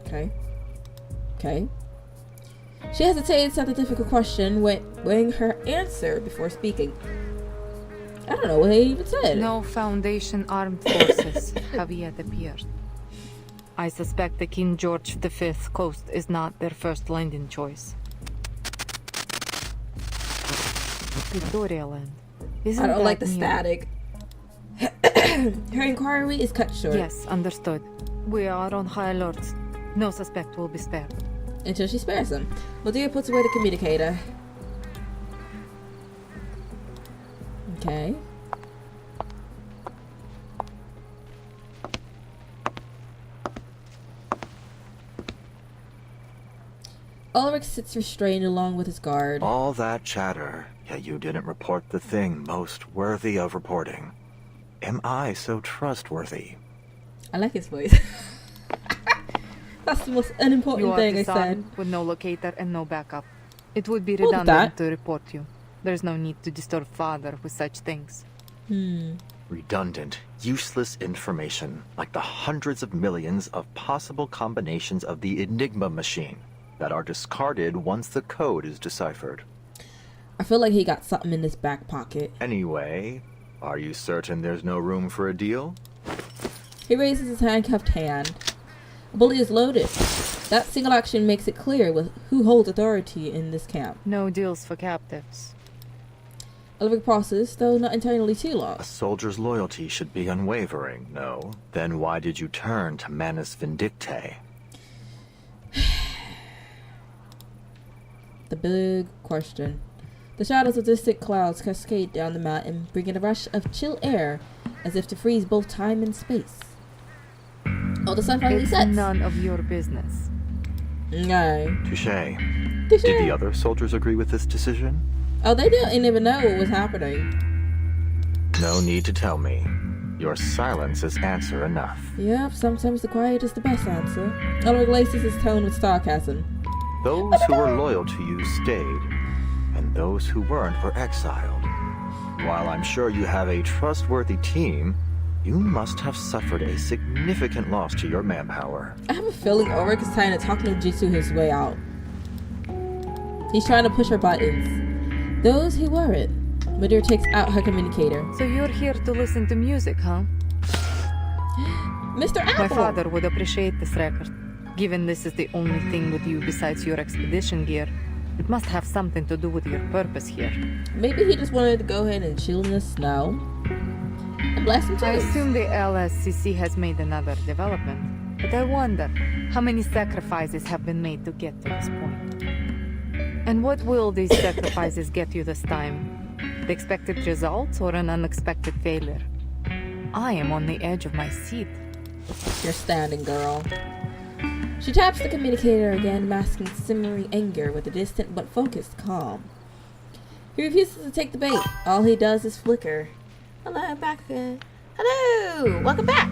Okay. She hesitated at the difficult question, weighing her answer before speaking. I don't know what they even said. No Foundation armed forces have yet appeared. I suspect the King George V coast is not their first landing choice. Victoria Land. Isn't I don't that like the near? static. Her inquiry is cut short. Yes, understood. We are on high alert. No suspect will be spared. Until she spares them. Medea puts away the communicator. Okay. Ulrich sits restrained along with his guard. All that chatter, yet you didn't report the thing most worthy of reporting. Am I so trustworthy? I like his voice. That's the most unimportant You are thing I said. disarmed with no locator and no backup. It would be What was redundant that? to report you. There's no need to disturb Father with such things. Redundant, useless information, like the hundreds of millions of possible combinations of the Enigma machine that are discarded once the code is deciphered. I feel like he got something in his back pocket. Anyway, are you certain there's no room for a deal? He raises his handcuffed hand. A bullet is loaded. That single action makes it clear with who holds authority in this camp. No deals for captives. A living process, though not entirely too long. A soldier's loyalty should be unwavering, no? Then why did you turn to Manus Vindictae? The big question. The shadows of distant clouds cascade down the mountain, bringing a rush of chill air, as if to freeze both time and space. Oh, the sun finally It's sets. none of your business. No. Touché. Touché. Did the other soldiers agree with this decision? Oh, they didn't even know what was happening. No need to tell me. Your silence is answer enough. Yep, sometimes the quiet is the best answer. Ulrich laces his tone with sarcasm. Those who were loyal to you stayed, and those who weren't were exiled. While I'm sure you have a trustworthy team, you must have suffered a significant loss to your manpower. I have a feeling Ulrich is trying to talk no Jitsu his way out. He's trying to push her buttons. Those who weren't. Midir takes out her communicator. So you're here to listen to music, huh? Mr. Apple! My father would appreciate this record. Given this is the only thing with you besides your expedition gear, it must have something to do with your purpose here. Maybe he just wanted to go ahead and chill in the snow. And blast some I tunes. assume the LSCC has made another development, but I wonder how many sacrifices have been made to get to this point. And what will these sacrifices get you this time? The expected results or an unexpected failure? I am on the edge of my seat. You're standing, girl. She taps the communicator again, masking simmering anger with a distant but focused calm. He refuses to take the bait. All he does is flicker. Hello, I'm back again. Hello! Welcome back!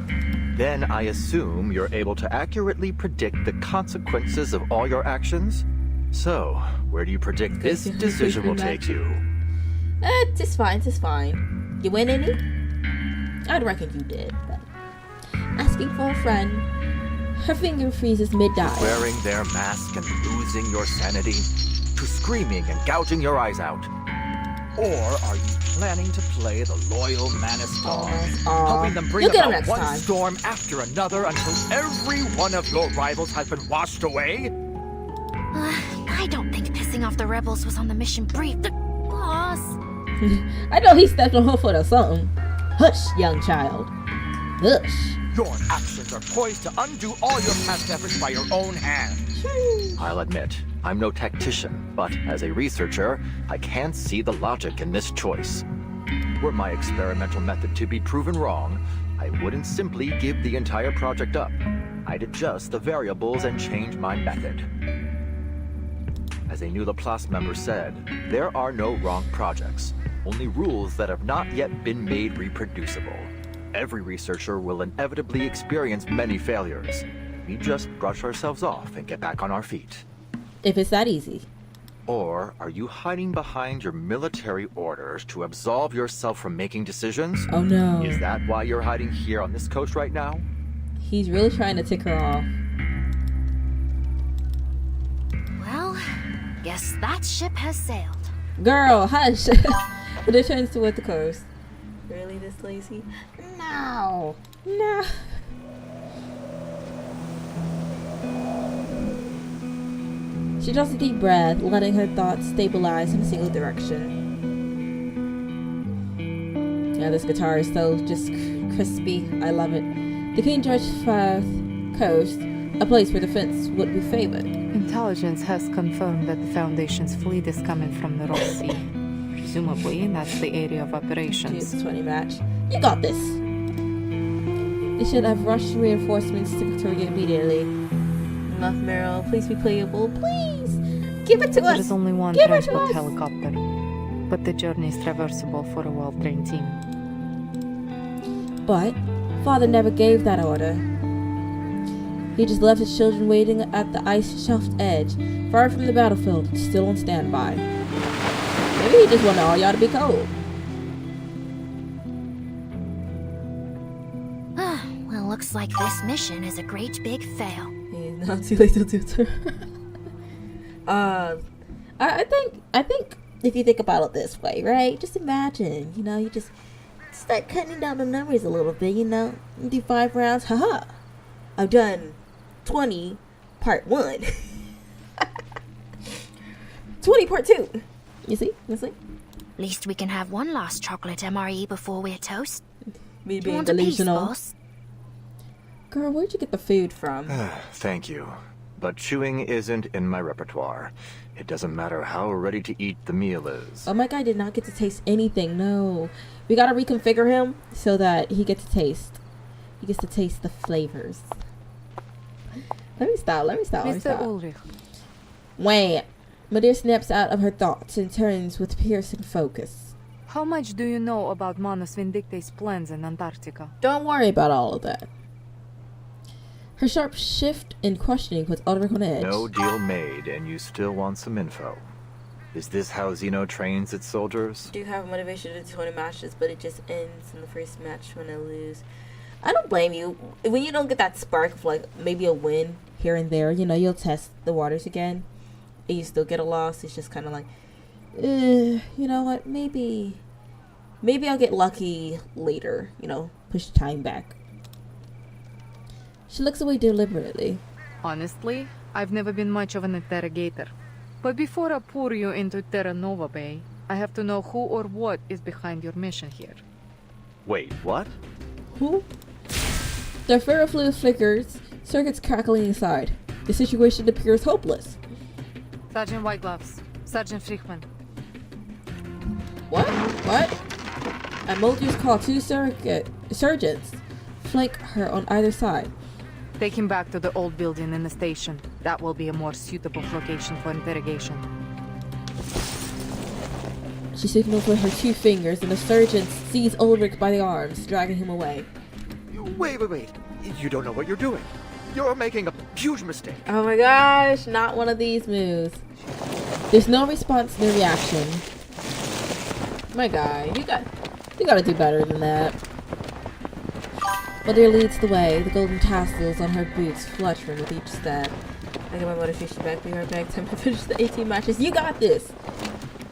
Then I assume you're able to accurately predict the consequences of all your actions? So, where do you predict this decision will take you? It's fine, it's fine. You win any? I'd reckon you did, but... Asking for a friend. Her finger freezes mid-dive. Wearing their mask and losing your sanity? To screaming and gouging your eyes out? Or are you planning to play the loyal Manus card, helping them bring You'll get him about next one time. storm after another until every one of your rivals has been washed away? I don't think pissing off the rebels was on the mission brief. The boss. I know he stepped on her foot or something. Hush, young child. Hush. Your actions are poised to undo all your past efforts by your own hand. I'll admit, I'm no tactician, but as a researcher, I can't see the logic in this choice. Were my experimental method to be proven wrong, I wouldn't simply give the entire project up. I'd adjust the variables and change my method. As a new Laplace member said, there are no wrong projects, only rules that have not yet been made reproducible. Every researcher will inevitably experience many failures. We just brush ourselves off and get back on our feet. If it's that easy. Or are you hiding behind your military orders to absolve yourself from making decisions? Oh no. Is that why you're hiding here on this coast right now? He's really trying to tick her off. Well, guess that ship has sailed. Girl, hush. But it turns toward the coast. Really this lazy? No. No. She draws a deep breath, letting her thoughts stabilize in a single direction. Yeah, this guitar is so just crispy. I love it. The King George V coast, a place where defense would be favored. Intelligence has confirmed that the Foundation's fleet is coming from the Ross Sea. Presumably, that's the area of operations. It's 20 match. You got this. They should have rushed reinforcements to Victoria immediately. Enough, Meryl. Please be playable. Please! Give it to us! There is only one Give it to transport us! helicopter, but the journey is traversable for a well-trained team. But Father never gave that order. He just left his children waiting at the ice-shelved edge, far from the battlefield, still on standby. Maybe he just wanted all y'all to be cold. Well, looks like this mission is a great big fail. It's not too late to do it. I think if you think about it this way, right? Just imagine, you know, you just start cutting down the numbers a little bit, you know. You do 5 rounds, haha. I've done 20 part 1. 20 part 2. You see? Least we can have one last chocolate MRE before we're toast. Me You being want a piece, delusional. boss? Girl, where'd you get the food from? Thank you. But chewing isn't in my repertoire. It doesn't matter how ready to eat the meal is. Oh, my guy did not get to taste anything. No. We gotta reconfigure him so that he gets to taste. He gets to taste the flavors. Let me stop. Mr. Ulrich. Wait. Madeira snaps out of her thoughts and turns with piercing focus. How much do you know about Manus Vindicte's plans in Antarctica? Don't worry about all of that. Her sharp shift in questioning puts Ulrich on edge. No deal made, and you still want some info. Is this how Xeno trains its soldiers? Do have motivation to do 20 matches, but it just ends in the first match when I lose. I don't blame you. When you don't get that spark of like maybe a win here and there, you know, you'll test the waters again. And you still get a loss. It's just kind of like, you know what? Maybe I'll get lucky later. You know, push time back. She looks away deliberately. Honestly, I've never been much of an interrogator. But before I pour you into Terra Nova Bay, I have to know who or what is behind your mission here. Wait, what? Who? The ferrofluid flickers, circuits crackling inside. The situation appears hopeless. Sergeant Whitegloves, Sergeant Frickman. What? And Moldius call 2 surgeons. Flank her on either side. Take him back to the old building in the station. That will be a more suitable location for interrogation. She signals with her 2 fingers, and the surgeon sees Ulrich by the arms, dragging him away. Wait. You don't know what you're doing. You're making a huge mistake. Oh my gosh, not one of these moves. There's no response, no reaction. My guy, you gotta do better than that. Madeira leads the way, the golden tassels on her boots fluttering with each step. I get my motivation back. Be right back. Time to finish the 18 matches. You got this!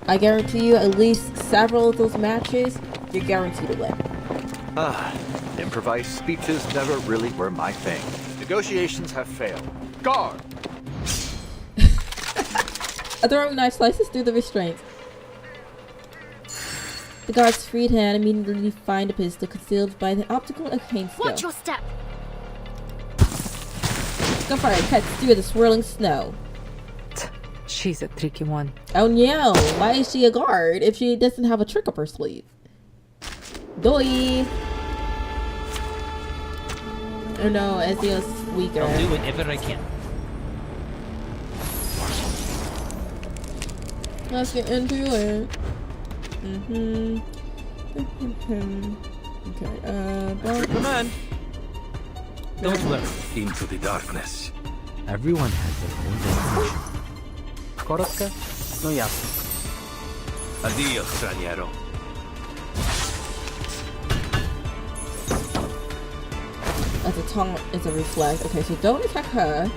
I guarantee you at least several of those matches, you're guaranteed to win. Improvised speeches never really were my thing. Negotiations have failed. Guard! A throwing knife slices through the restraints. The guard's freed hand immediately find a pistol concealed by the optical arcane skill. Watch your step! Gunfire cuts through the swirling snow. She's a tricky one. Oh no! Why is she a guard if she doesn't have a trick up her sleeve? Doi! Oh no, Ezio's weaker. I'll do whatever I can. Let's get into it. Okay, Command. Don't worry. Into the darkness. Everyone has their own destination. Korotka? No jasno. Addio, straniero. As a tongue is a reflect. Okay, so don't attack her.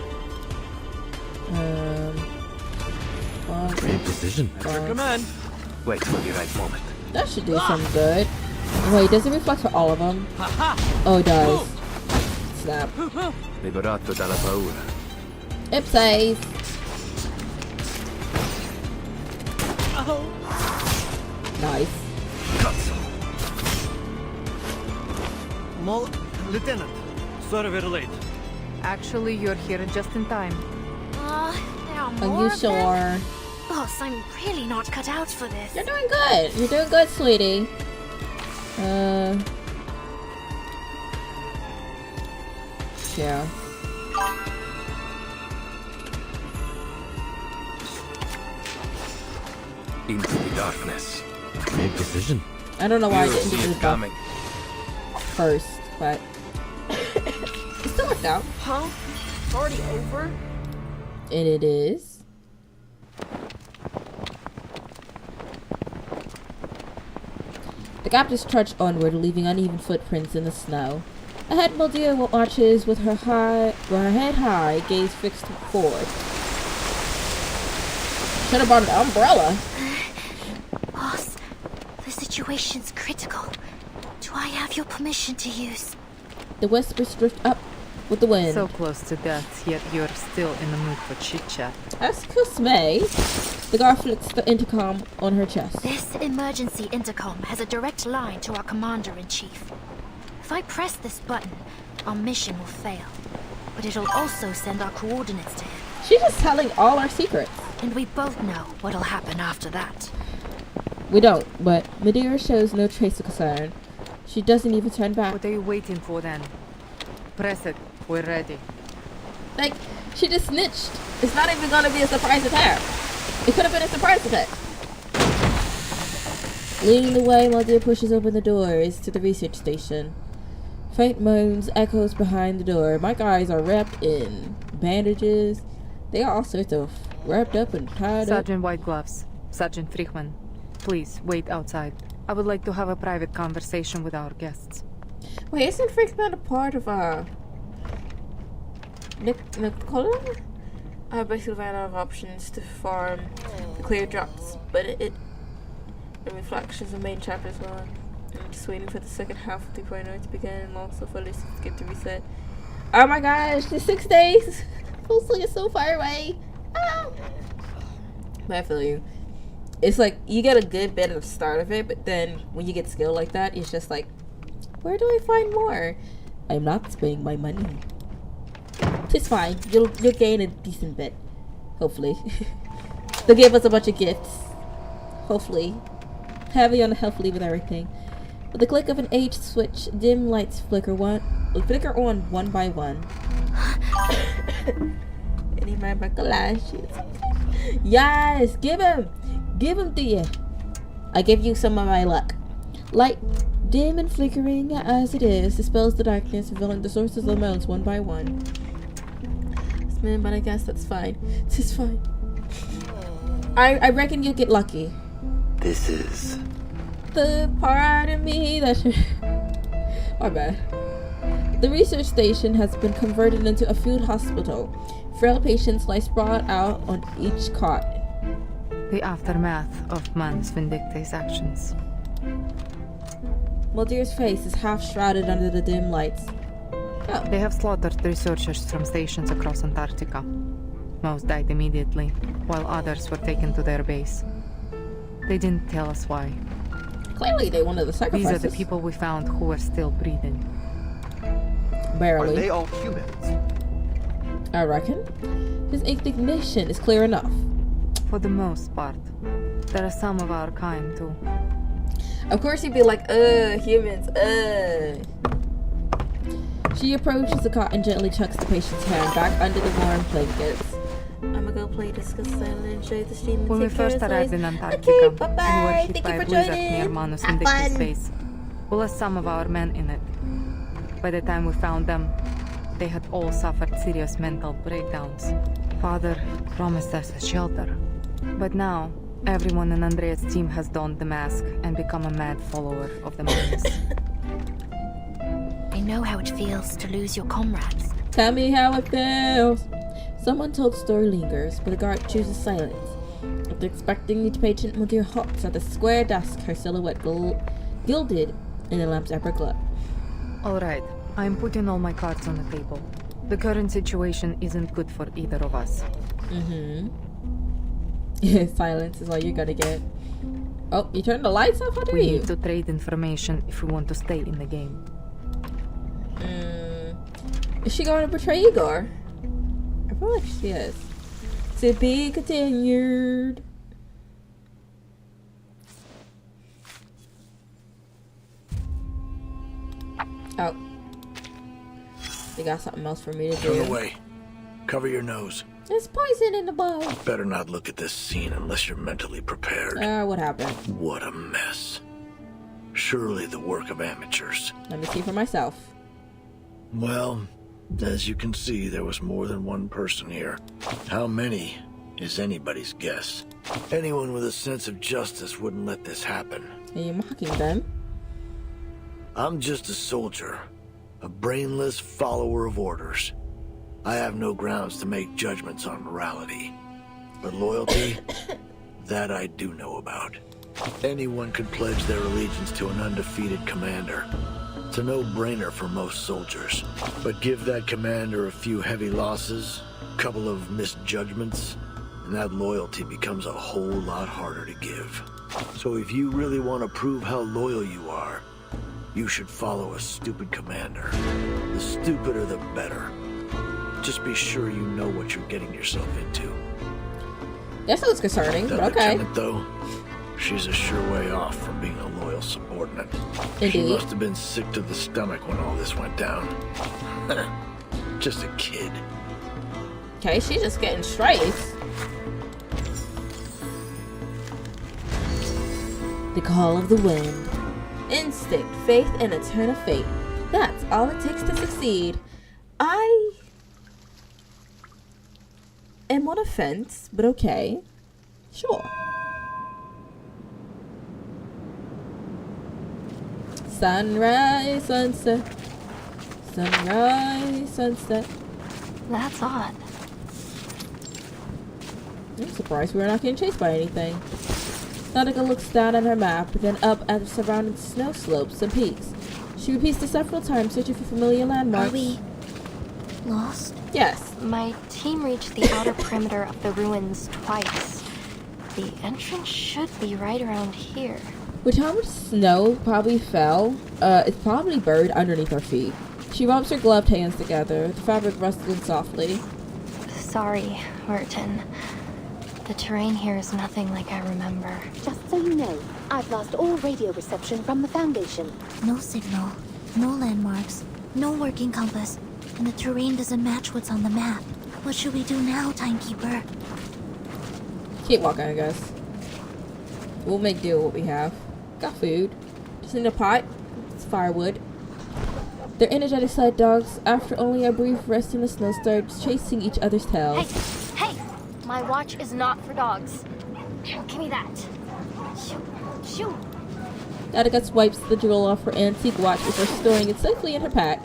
Great decision. Command. Wait for the right moment. That should do some good. Wait, does it reflect for all of them? Oh, it does. Snap. Liberato dalla paura. Ipsies. Nice. Lieutenant, sorry we're late. Actually, you're here just in time. There are Are more you of them? sure? Boss, I'm really not cut out for this. You're doing good. You're doing good, sweetie. Yeah. Into the darkness. Big decision. I don't know why I You didn't see do it the coming. first, but it still worked out. Huh? already over? And it is. The captives trudge onward, leaving uneven footprints in the snow. Ahead, Maldia watches with her head high, gaze fixed forward. Should have brought an umbrella. Boss, the situation's critical. Do I have your permission to use? The whispers drift up with the wind. So close to death, yet you're still in the mood for chit-chat. Excuse me. The guard flicks the intercom on her chest. This emergency intercom has a direct line to our commander-in-chief. If I press this button, our mission will fail. But it'll also send our coordinates to him. She's just telling all our secrets. And we both know what'll happen after that. We don't, but Madeira shows no trace of concern. She doesn't even turn back. What are you waiting for then? Press it. We're ready. Like, she just snitched. It's not even gonna be a surprise attack. It could have been a surprise attack. Leading the way, Maldia pushes open the doors to the research station. Faint moans echoes behind the door. My guys are wrapped in bandages. They are all sorts of wrapped up and tied up. Sergeant Whitegloves, Sergeant Frickman, please wait outside. I would like to have a private conversation with our guests. Wait, isn't Frickman a part of Nicola? I basically ran out of options to farm the clear drops, but it reflections the main chapter as well. I'm just waiting for the second half of 3.0 to begin and also for this skip to reset. Oh my gosh, the 6 days! Mostly is so far away. Ah. But I feel you. It's like you get a good bit of the start of it, but then when you get skill like that, it's just like, where do I find more? I'm not spending my money. It's fine. You'll gain a decent bit. Hopefully. They'll give us a bunch of gifts. Hopefully. Heavy on the healthily with everything. With the click of an H switch, dim lights flicker on one by one. Any of my bacalashes. Yes! Give him to you. I give you some of my luck. Light, dim and flickering as it is, dispels the darkness, revealing the sources of the moans one by one. But I guess that's fine. It's fine. I reckon you'll get lucky. This is the part of me that my bad. The research station has been converted into a field hospital. Frail patients lie sprawled out on each cot. The aftermath of man's vindictive actions. Maldire's face is half shrouded under the dim lights. Oh. They have slaughtered researchers from stations across Antarctica. Most died immediately, while others were taken to their base. They didn't tell us why. Clearly they wanted the sacrifices. These are the people we found who are still breathing. Barely. Are they all humans? I reckon. His indignation is clear enough. For the most part. There are some of our kind, too. Of course he'd be like, humans, She approaches the cot and gently chucks the patient's hand back under the warm blankets. I'ma go play Discuss and enjoy the stream and when we first arrived in Antarctica, okay, bye-bye. we were hit Thank by you a for blizzard joining. near Manus Have Vindictus fun. base. We lost some of our men in it. By the time we found them, they had all suffered serious mental breakdowns. Father promised us a shelter. But now, everyone in Andrea's team has donned the mask and become a mad follower of the Manus. I know how it feels to lose your comrades. Tell me how it feels. Someone told the story lingers, but the guard chooses silence. After expecting each patient, Maldia halts at the square desk, her silhouette gilded in the lamp's upper glow. Alright, I am putting all my cards on the table. The current situation isn't good for either of us. Silence is all you're gonna get. Oh, you turned the lights off? How do We you? need to trade information if we want to stay in the game. Is she going to betray Igor? I feel like she is. To be continued. Oh. They got something else for me to do. Turn away. Cover your nose. There's poison in the bowl. Better not look at this scene unless you're mentally prepared. What happened? What a mess. Surely the work of amateurs. Let me see for myself. Well, As you can see, there was more than one person here. How many is anybody's guess. Anyone with a sense of justice wouldn't let this happen. Are you mocking them? I'm just a soldier, a brainless follower of orders. I have no grounds to make judgments on morality. But loyalty, that I do know about. Anyone could pledge their allegiance to an undefeated commander. It's a no-brainer for most soldiers. But give that commander a few heavy losses, a couple of misjudgments, and that loyalty becomes a whole lot harder to give. So if you really want to prove how loyal you are, you should follow a stupid commander. The stupider the better. Just be sure you know what you're getting yourself into. That sounds concerning, That but okay. lieutenant, though, she's a sure way off from being a loyal subordinate. Indeed. She must have been sick to the stomach when all this went down. Just a kid. Okay, she's just getting straight. The call of the wind. Instinct, faith, and a turn of fate. That's all it takes to succeed. I am on a fence, but okay. Sure. Sunrise, sunset. Sunrise, sunset. That's odd. I'm surprised we're not getting chased by anything. Nautica looks down at her map, then up at the surrounding snow slopes and peaks. She repeats this several times, searching for familiar landmarks. Are we lost? Yes. My team reached the outer perimeter of the ruins twice. The entrance should be right around here. With how much snow probably fell, it's probably buried underneath her feet. She rubs her gloved hands together, the fabric rustling softly. Sorry, Merton. The terrain here is nothing like I remember. Just so you know, I've lost all radio reception from the Foundation. No signal, no landmarks, no working compass, and the terrain doesn't match what's on the map. What should we do now, Timekeeper? Keep walking, I guess. We'll make do with what we have. Got food. Just in a pot. It's firewood. They're energetic sled dogs. After only a brief rest in the snow, start chasing each other's tails. Hey! My watch is not for dogs. Give me that. Shoo! Nautica swipes the jewel off her antique watch before storing it safely in her pack.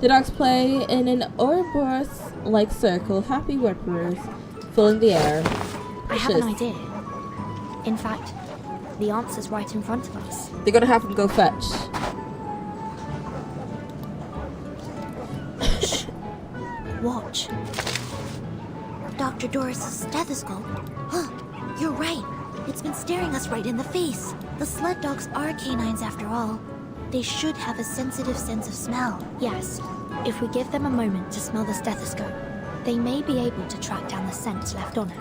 The dogs play in an Ouroboros-like circle, happy whimperers, filling the air. I have an idea. In fact, the answer's right in front of us. They're gonna have them go fetch. Watch. Dr. Doris' stethoscope. Huh, you're right. It's been staring us right in the face. The sled dogs are canines after all. They should have a sensitive sense of smell. Yes, if we give them a moment to smell the stethoscope, they may be able to track down the scent left on it.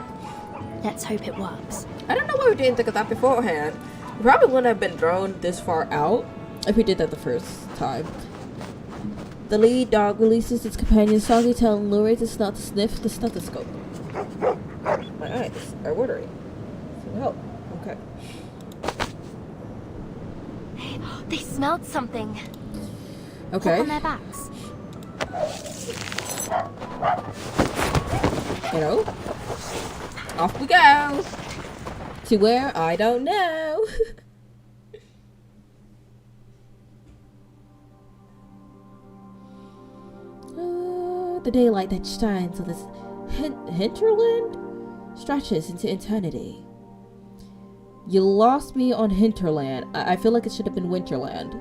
Let's hope it works. I don't know why we didn't think of that beforehand. We probably wouldn't have been drawn this far out if we did that the first time. The lead dog releases its companion's soggy tail and lures its snout to sniff the stethoscope. My eyes are watering. Some help. Okay. Hey, they smelled something. Okay. Hop on their backs. You know, off we go. To where? I don't know. The daylight that shines on this hinterland stretches into eternity. You lost me on hinterland. I feel like it should have been winterland.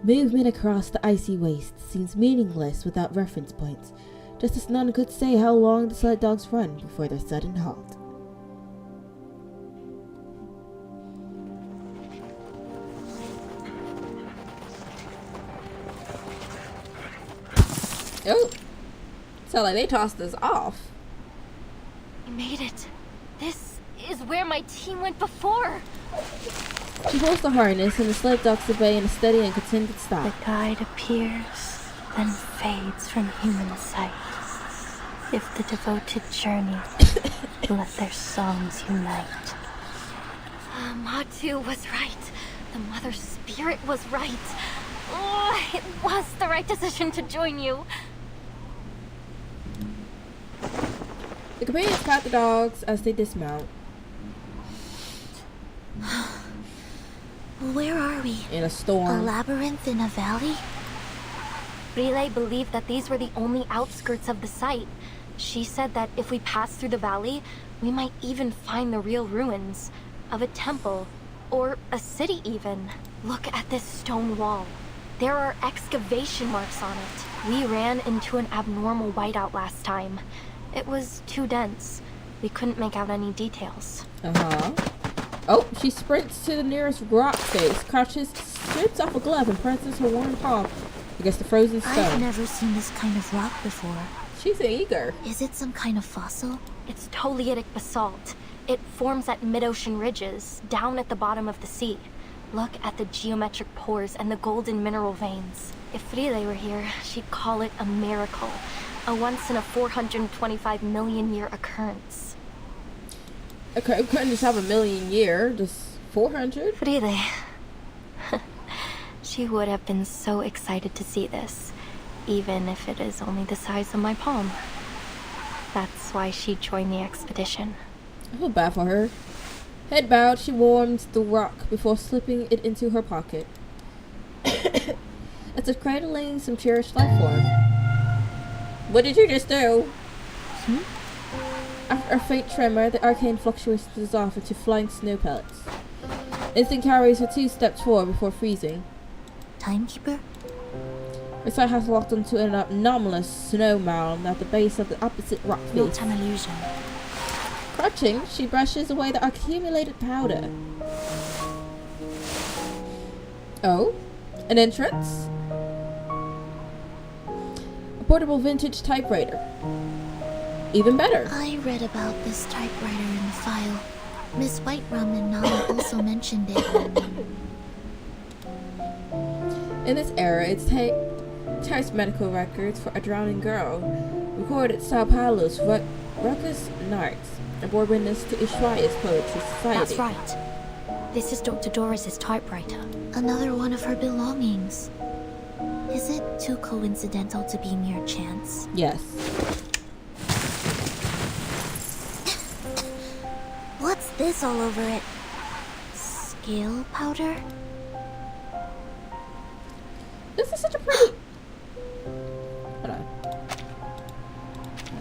Movement across the icy waste seems meaningless without reference points, just as none could say how long the sled dogs run before their sudden halt. Oh, sound like they tossed us off. We made it. This is where my team went before. She pulls the harness and the sled dogs obey in a steady and contented stop. The guide appears, then fades from human sight. If the devoted journey, let their songs unite. Matu was right. The Mother Spirit was right. Oh, it was the right decision to join you. The companions pat the dogs as they dismount. Where are we? In a storm. A labyrinth in a valley? Relay believed that these were the only outskirts of the site. She said that if we pass through the valley, we might even find the real ruins of a temple, or a city even. Look at this stone wall. There are excavation marks on it. We ran into an abnormal whiteout last time. It was too dense. We couldn't make out any details. Uh-huh. Oh, she sprints to the nearest rock face, crouches, strips off a glove, and presses her warm palm against the frozen stone. I've never seen this kind of rock before. She's eager. Is it some kind of fossil? It's Toliitic basalt. It forms at mid-ocean ridges, down at the bottom of the sea. Look at the geometric pores and the golden mineral veins. If Frile were here, she'd call it a miracle. A once in a 425 million year occurrence. Okay, we couldn't just have a million year, just 400? Frile. She would have been so excited to see this, even if it is only the size of my palm. That's why she joined the expedition. I feel bad for her. Head bowed, she warms the rock before slipping it into her pocket. As if cradling some cherished life form. What did you just do? After a faint tremor, the arcane fluctuates dissolve into flying snow pellets. Instinct carries her 2 steps forward before freezing. Timekeeper? Her sight has locked onto an anomalous snow mound at the base of the opposite rock face. Not an illusion. Crouching, she brushes away the accumulated powder. Oh? An entrance? A portable vintage typewriter. Even better. I read about this typewriter in the file. Miss Whiterum and Nala also mentioned it. In this era, it types medical records for a drowning girl, recorded at Sao Paulo's Ruckus Nights, a board witness to Ushuaia's Poetry Society. That's right. This is Dr. Doris's typewriter. Another one of her belongings. Is it too coincidental to be mere chance? Yes. What's this all over it? Scale powder? This is such a pretty... Hold on,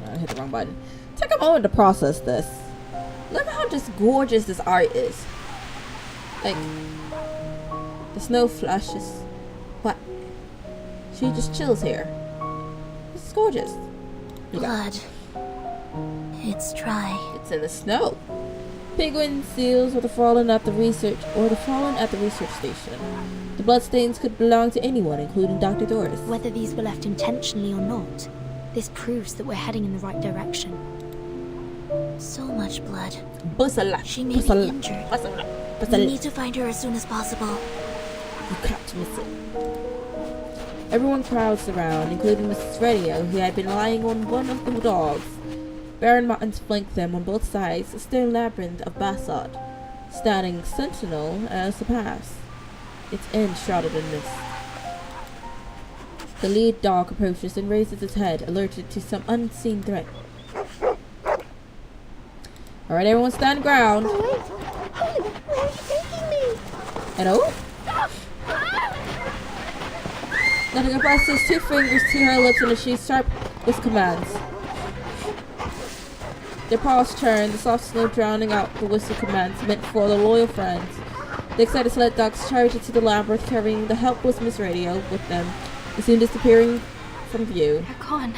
I hit the wrong button. Take a moment to process this. Look at how just gorgeous this art is. Like, the snow flashes. What? She just chills here. This is gorgeous. Blood. It's dry. It's in the snow. Penguin seals or the fallen at the research station. The bloodstains could belong to anyone, including Dr. Doris. Whether these were left intentionally or not, this proves that we're heading in the right direction. So much blood. Busala. She may be injured. Busala. We need to find her as soon as possible. You can't miss it. Everyone crowds around, including Mrs. Radio, who had been lying on one of the dogs. Barren mountains flank them on both sides, a stone labyrinth of basalt, standing sentinel as the pass, its end shrouded in mist. The lead dog approaches and raises its head, alerted to some unseen threat. Alright, everyone stand ground. Where are you taking me? Hello? Nothing presses 2 fingers to her lips and she sharp with commands. Their paws turn, the soft snow drowning out the whistle commands meant for the loyal friends. The excited sled dogs charge into the labyrinth, carrying the helpless Miss Radio with them, and soon disappearing from view. They're gone.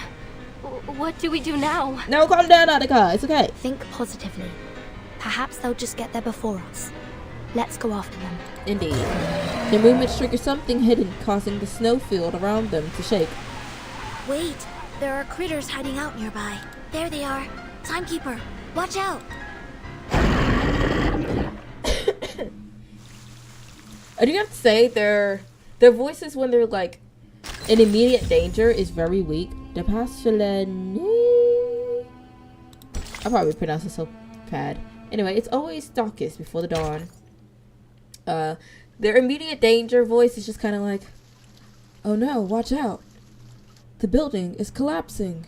What do we do now? No, calm down, Attica. It's okay. Think positively. Perhaps they'll just get there before us. Let's go after them. Indeed. Their movements trigger something hidden, causing the snowfield around them to shake. Wait, there are critters hiding out nearby. There they are. Timekeeper, watch out! I do have to say, their voices when they're like in immediate danger is very weak. I probably pronounced it so bad. Anyway, it's always darkest before the dawn. Their immediate danger voice is just kind of like, Oh no, watch out. The building is collapsing.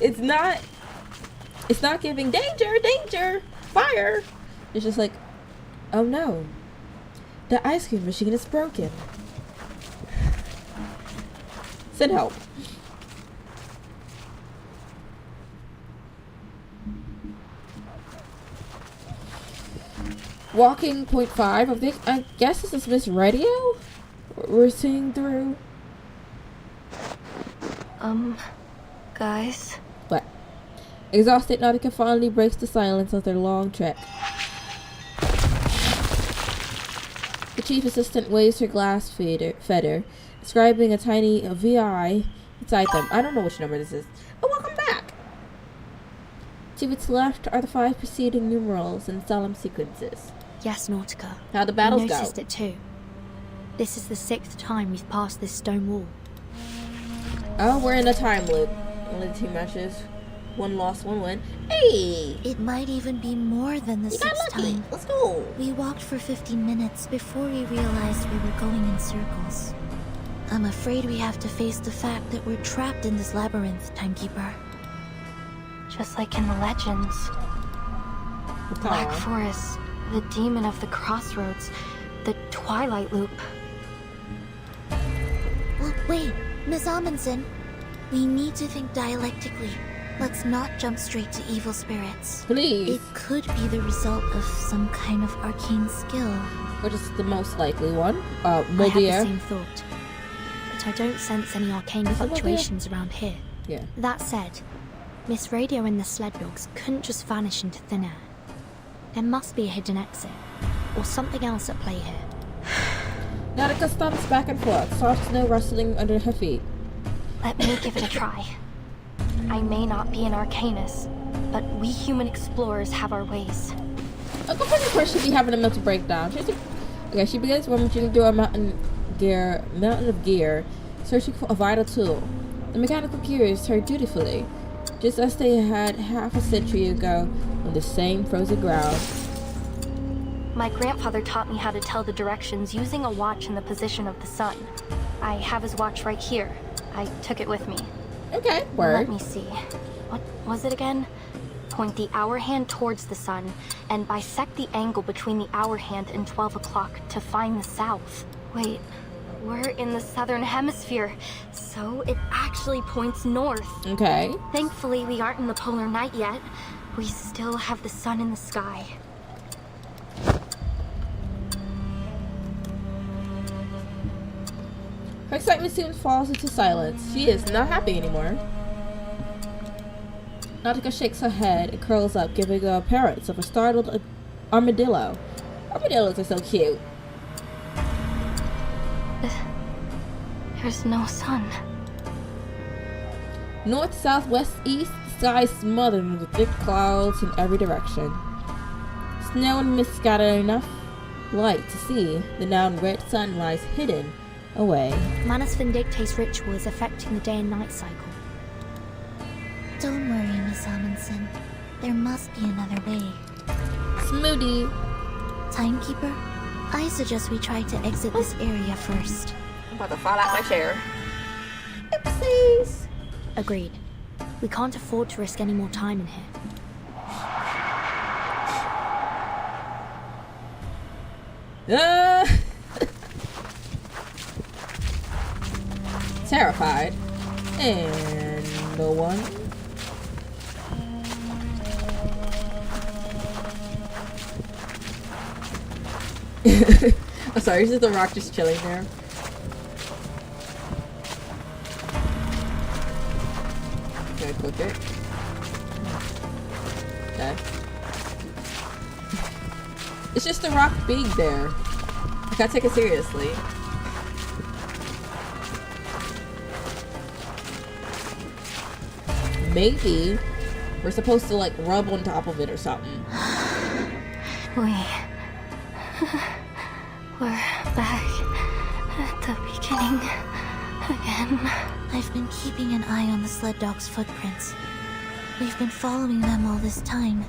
It's not giving danger, fire. It's just like, oh no, the ice cream machine is broken. Send help. Walking point 5 of this, I guess this is Miss Radio we're seeing through. Guys? What? Exhausted, Nautica finally breaks the silence of their long trek. The chief assistant waves her glass feeder, describing a tiny VI inside them. I don't know which number this is. Oh, welcome back! To its left are the 5 preceding numerals and solemn sequences. Yes, Nautica. How the battles go. I noticed it too. This is the 6th time we've passed this stone wall. Oh, we're in a time loop. Only 2 matches. 1 loss, 1 win. Hey! It might even be more than the 6th time. Let's go! We walked for 15 minutes before we realized we were going in circles. I'm afraid we have to face the fact that we're trapped in this labyrinth, Timekeeper. Just like in the legends. The Black Forest, the Demon of the Crossroads, the Twilight Loop. Well, wait, Miss Amundsen. We need to think dialectically. Let's not jump straight to evil spirits. Please. It could be the result of some kind of arcane skill. Which is the most likely one? I had the Moldier. same thought. But I don't sense any arcane fluctuations around here. Yeah. That said, Miss Radio and the sled dogs couldn't just vanish into thin air. There must be a hidden exit, or something else at play here. Nautica stomps back and forth, soft snow rustling under her feet. Let me give it a try. I may not be an Arcanist, but we human explorers have our ways. Uncle Freddy first should be having a mental breakdown. She begins rummaging through a mountain of gear, searching for a vital tool. The mechanical gears turn dutifully, just as they had half a century ago on the same frozen ground. My grandfather taught me how to tell the directions using a watch in the position of the sun. I have his watch right here. I took it with me. Okay, word. Let me see. What was it again? Point the hour hand towards the sun and bisect the angle between the hour hand and 12 o'clock to find the south. Wait, we're in the southern hemisphere, so it actually points north. Okay. Thankfully, we aren't in the polar night yet. We still have the sun in the sky. Her excitement soon falls into silence. She is not happy anymore. Nautica shakes her head and curls up, giving a appearance of a startled armadillo. Armadillos are so cute. There's no sun. North, south, west, east, the sky is smothered with thick clouds in every direction. Snow and mist scatter enough light to see the now red sun lies hidden away. Manus Vindicta's ritual is affecting the day and night cycle. Don't worry, Miss Amundsen. There must be another way. Smoothie. Timekeeper, I suggest we try to exit this area first. I'm about to fall out my chair. Oopsies. Agreed. We can't afford to risk any more time in here. Terrified. And no one. I'm sorry, is this the rock just chilling there? Can I click it? Okay. It's just the rock being there. I gotta take it seriously. Maybe we're supposed to like rub on top of it or something. We're back at the beginning again. I've been keeping an eye on the sled dog's footprints. We've been following them all this time,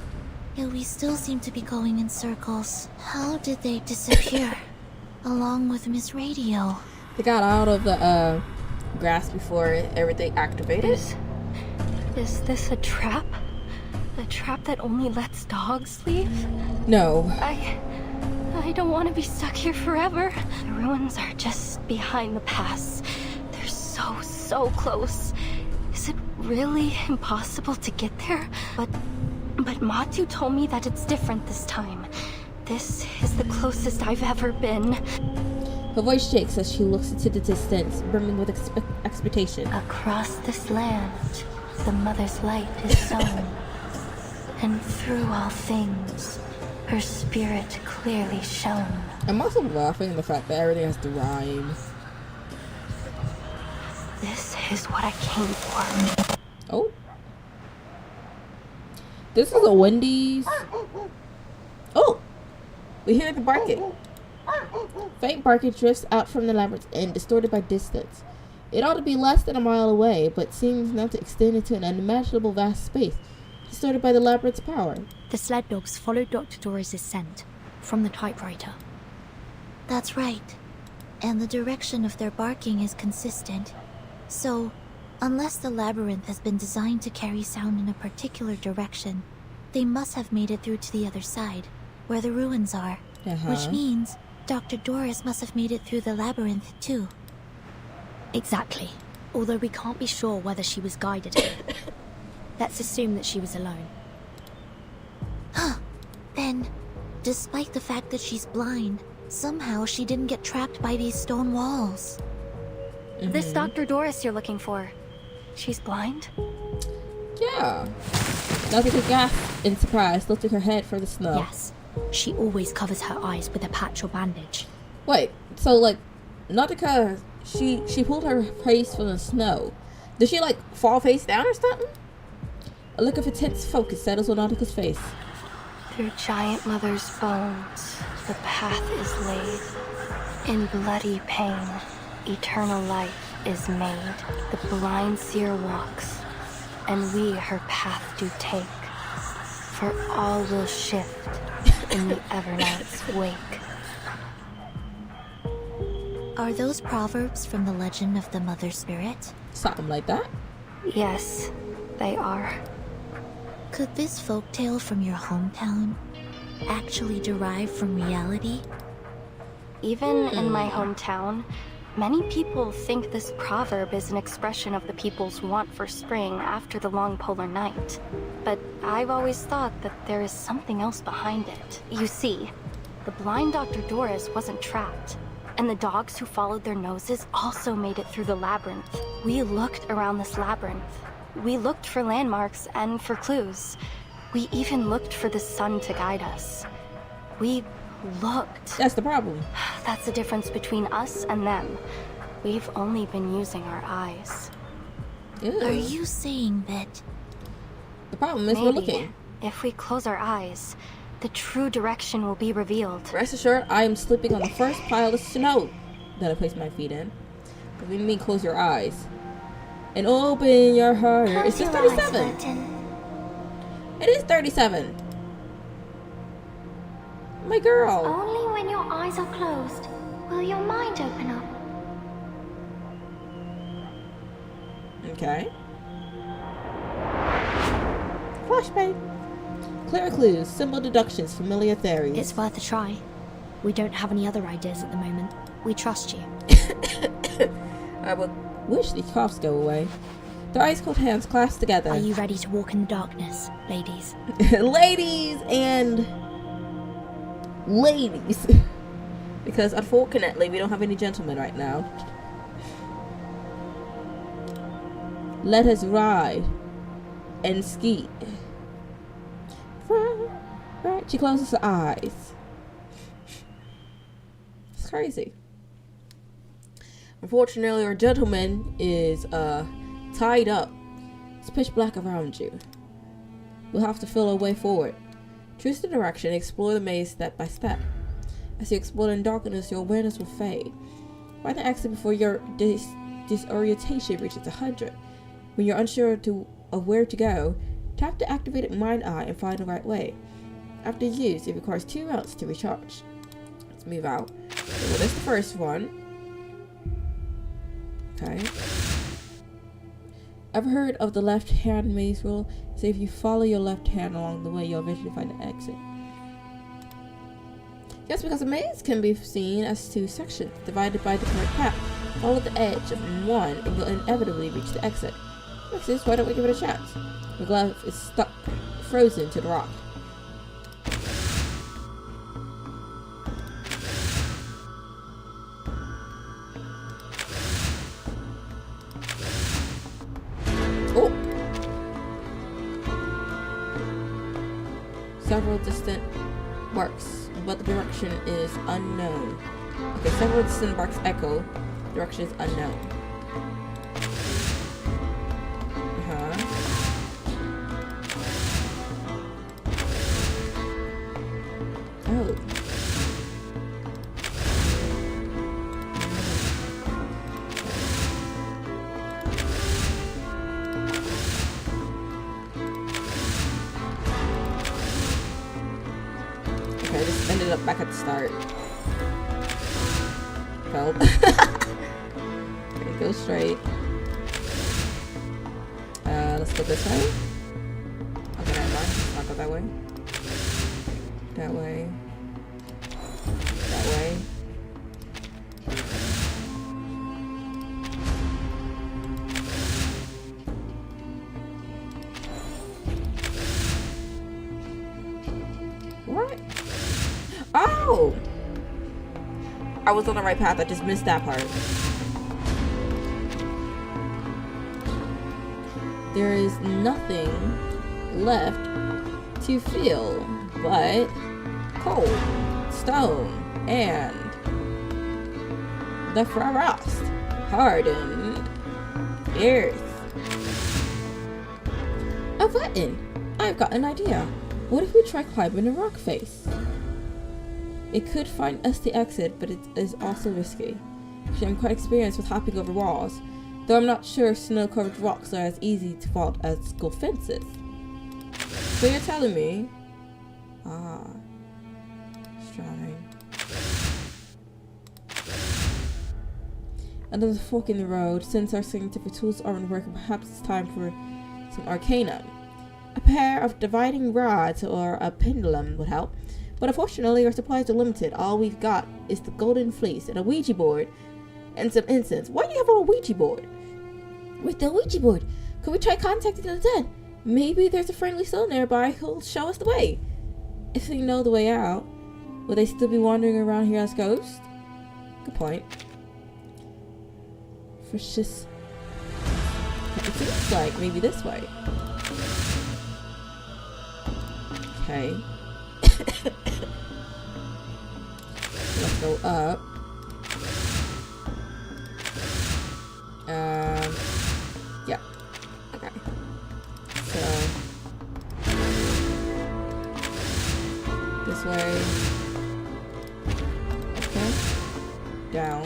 yet we still seem to be going in circles. How did they disappear? along with Miss Radio. They got out of the grass before everything activated. Is this a trap? A trap that only lets dogs leave? No. I don't want to be stuck here forever. The ruins are just behind the pass. They're so close. Is it really impossible to get there? But Matu told me that it's different this time. This is the closest I've ever been. Her voice shakes as she looks into the distance, brimming with expectation. Across this land, the Mother's light is sown. And through all things, her spirit clearly shone. I'm also laughing at the fact that everything has to rhyme. This is what I came for. Oh. This is a Wendy's. Oh! We hear the barking. Faint barking drifts out from the labyrinth's end, distorted by distance. It ought to be less than a mile away, but seems now to extend into an unimaginable vast space, distorted by the labyrinth's power. The sled dogs followed Dr. Doris' scent from the typewriter. That's right. And the direction of their barking is consistent. So, unless the labyrinth has been designed to carry sound in a particular direction, they must have made it through to the other side, where the ruins are. Which means Dr. Doris must have made it through the labyrinth too. Exactly. Although we can't be sure whether she was guided here. Let's assume that she was alone. Then, despite the fact that she's blind, somehow she didn't get trapped by these stone walls. This Dr. Doris you're looking for, she's blind? Yeah. Nausicaa gasped in surprise, lifting her head for the snow. Yes. She always covers her eyes with a patch or bandage. Wait, so like, Nausicaa, she pulled her face from the snow. Did she like fall face down or something? A look of intense focus settles on Nautica's face. Through Giant Mother's bones, the path is laid. In bloody pain, eternal life is made. The blind seer walks, and we her path do take. For all will shift in the Evernight's wake. Are those proverbs from the legend of the Mother Spirit? Something like that? Yes, they are. Could this folktale from your hometown actually derive from reality? Even in my hometown, many people think this proverb is an expression of the people's want for spring after the long polar night. But I've always thought that there is something else behind it. You see, the blind Dr. Doris wasn't trapped, and the dogs who followed their noses also made it through the labyrinth. We looked around this labyrinth. We looked for landmarks and for clues. We even looked for the sun to guide us. We looked. That's the problem. That's the difference between us and them. We've only been using our eyes. Ew. Are you saying that... The problem is we're looking. If we close our eyes, the true direction will be revealed. Rest assured, I am sleeping on the first pile of snow that I place my feet in. But we mean close your eyes. And open your heart. It's just 37. It is 37. My girl. Only when your eyes are closed will your mind open up. Okay. Flashbang. Clear clues, simple deductions, familiar theories. It's worth a try. We don't have any other ideas at the moment. We trust you. I would wish these coughs go away. Their ice-cold hands clasped together. Are you ready to walk in the darkness, ladies? Ladies and... ladies. Because unfortunately, we don't have any gentlemen right now. Let us ride and ski. Right. She closes her eyes. It's crazy. Unfortunately, our gentleman is tied up. It's pitch black around you. We'll have to feel our way forward. Choose the direction and explore the maze step by step. As you explore in darkness, your awareness will fade. Find the exit before your disorientation reaches 100. When you're unsure of where to go, tap the activated mind eye and find the right way. After use, it requires 2 rounds to recharge. move out. Okay, well, this is the first one. Okay. Ever heard of the left-hand maze rule? So if you follow your left hand along the way, you'll eventually find the exit. Yes, because a maze can be seen as two sections, divided by the correct path. Follow the edge of one, and you'll inevitably reach the exit. Makes sense, why don't we give it a chance? The glove is stuck, frozen to the rock. Several distant barks, but the direction is unknown. Okay, several distant barks echo. Direction is unknown. Oh. Okay, this ended up back at the start. Felt. Okay, go straight. Let's go this way. Okay, never mind. Let's not go that way. That way. That way. What? Oh! I was on the right path. I just missed that part. There is nothing left to feel but cold, stone, and the frost, hardened earth. A button! I've got an idea. What if we try climbing a rock face? It could find us the exit, but it is also risky. Actually, I'm quite experienced with hopping over walls, though I'm not sure snow-covered rocks are as easy to vault as school fences. So you're telling me? Ah. Strong. Another fork in the road. Since our scientific tools aren't working, perhaps it's time for some arcana. A pair of dividing rods or a pendulum would help. But unfortunately, our supplies are limited. All we've got is the golden fleece and a Ouija board and some incense. Why do you have a Ouija board? With the Ouija board, could we try contacting the dead? Maybe there's a friendly soul nearby who'll show us the way. If they know the way out, will they still be wandering around here as ghosts? Good point. For just... It seems like maybe this way. Okay. Let's go up. Yeah. Okay. So this way. Okay. Down.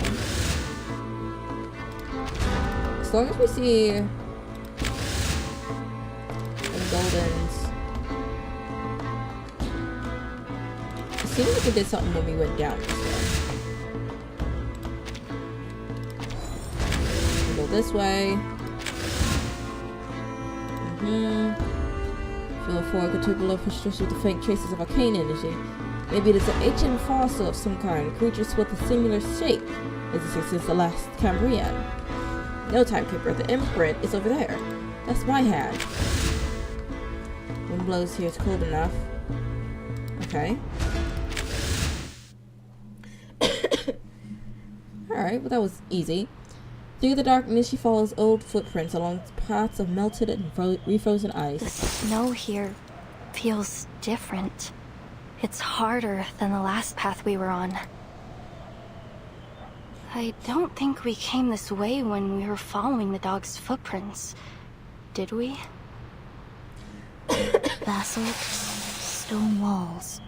As long as we see the goldens. It seems like it did something when we went down this way. We'll go this way. Feel for could take a look for stretch with the faint traces of arcane energy. Maybe it is an ancient fossil of some kind, creatures with a similar shape as existed since the last Cambrian. No, timekeeper, the imprint is over there. That's my hand. Wind blows here, it's cold enough. Okay. Alright, well that was easy. Through the darkness, she follows old footprints along paths of melted and refrozen ice. The snow here feels different. It's harder than the last path we were on. I don't think we came this way when we were following the dog's footprints. Did we? Basalt, stone walls.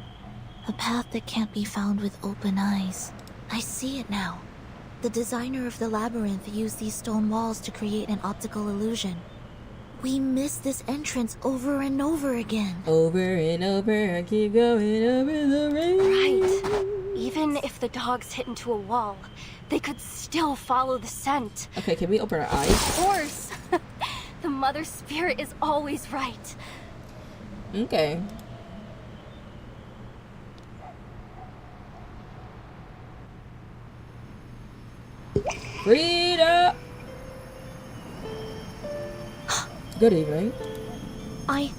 A path that can't be found with open eyes. I see it now. The designer of the labyrinth used these stone walls to create an optical illusion. We missed this entrance over and over again. Over and over, I keep going over the rain. Right. Even if the dogs hit into a wall, they could still follow the scent. Okay, can we open our eyes? Of course. The mother spirit is always right. Okay. Frida! Good evening. I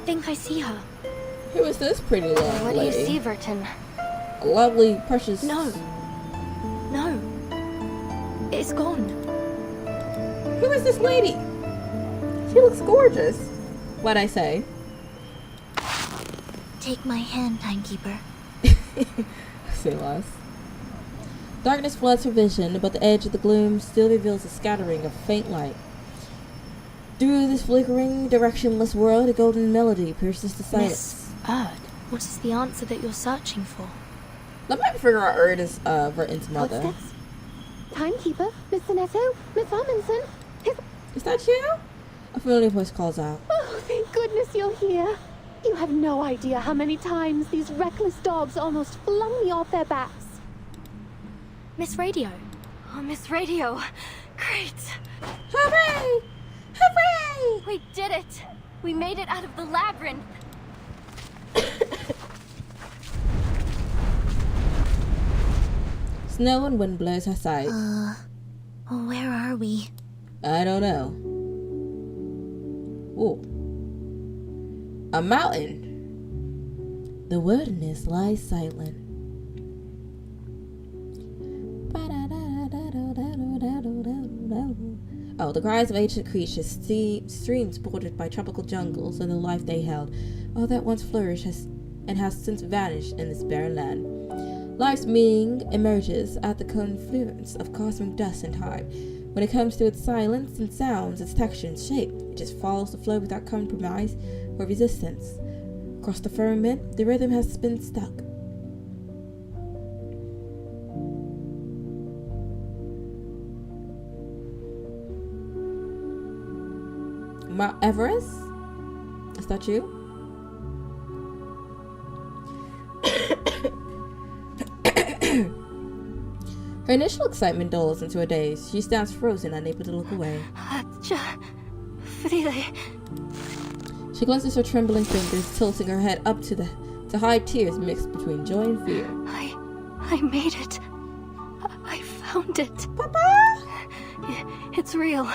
think I see her. Who is this pretty little What do you lady? see, Vertin? A lovely, precious... No. It's gone. Who is this lady? She looks gorgeous. What'd I say? Take my hand, Timekeeper. Say less. Darkness floods her vision, but the edge of the gloom still reveals a scattering of faint light. Through this flickering, directionless world, a golden melody pierces the silence. Miss Erd, what is the answer that you're searching for? Let me figure out Erd is Vertin's mother. Footsteps? Timekeeper? Miss Sinetto? Miss Amundsen? Is that you? A familiar voice calls out. Oh, thank goodness you're here. You have no idea how many times these reckless dogs almost flung me off their backs. Miss Radio. Oh, Miss Radio. Great. Hooray! Hooray! We did it. We made it out of the labyrinth. Snow and wind blows aside. Where are we? I don't know. Ooh. A mountain. The wilderness lies silent. Oh, the cries of ancient creatures, streams bordered by tropical jungles and the life they held. All that once flourished has since vanished in this barren land. Life's meaning emerges at the confluence of cosmic dust and time. When it comes to its silence and sounds, its texture and shape, it just follows the flow without compromise or resistance. Across the firmament, the rhythm has been stuck. Mount Everest? Is that you? Her initial excitement dulls into a daze. She stands frozen, unable to look away. She clenches her trembling fingers, tilting her head up to hide tears mixed between joy and fear. I made it. I found it. Papa! It's real.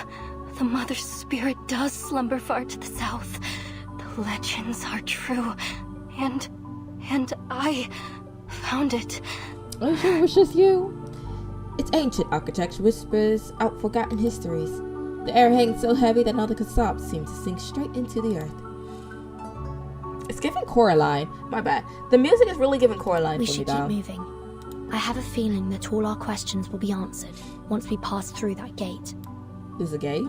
The mother spirit does slumber far to the south. The legends are true. And I found it. Are you sure it was just you? Its ancient architecture whispers out forgotten histories. The air hangs so heavy that nothing could stop seems to sink straight into the earth. It's giving Coraline. My bad. The music is really giving Coraline We for me, should though. keep moving. I have a feeling that all our questions will be answered once we pass through that gate. There's a gate?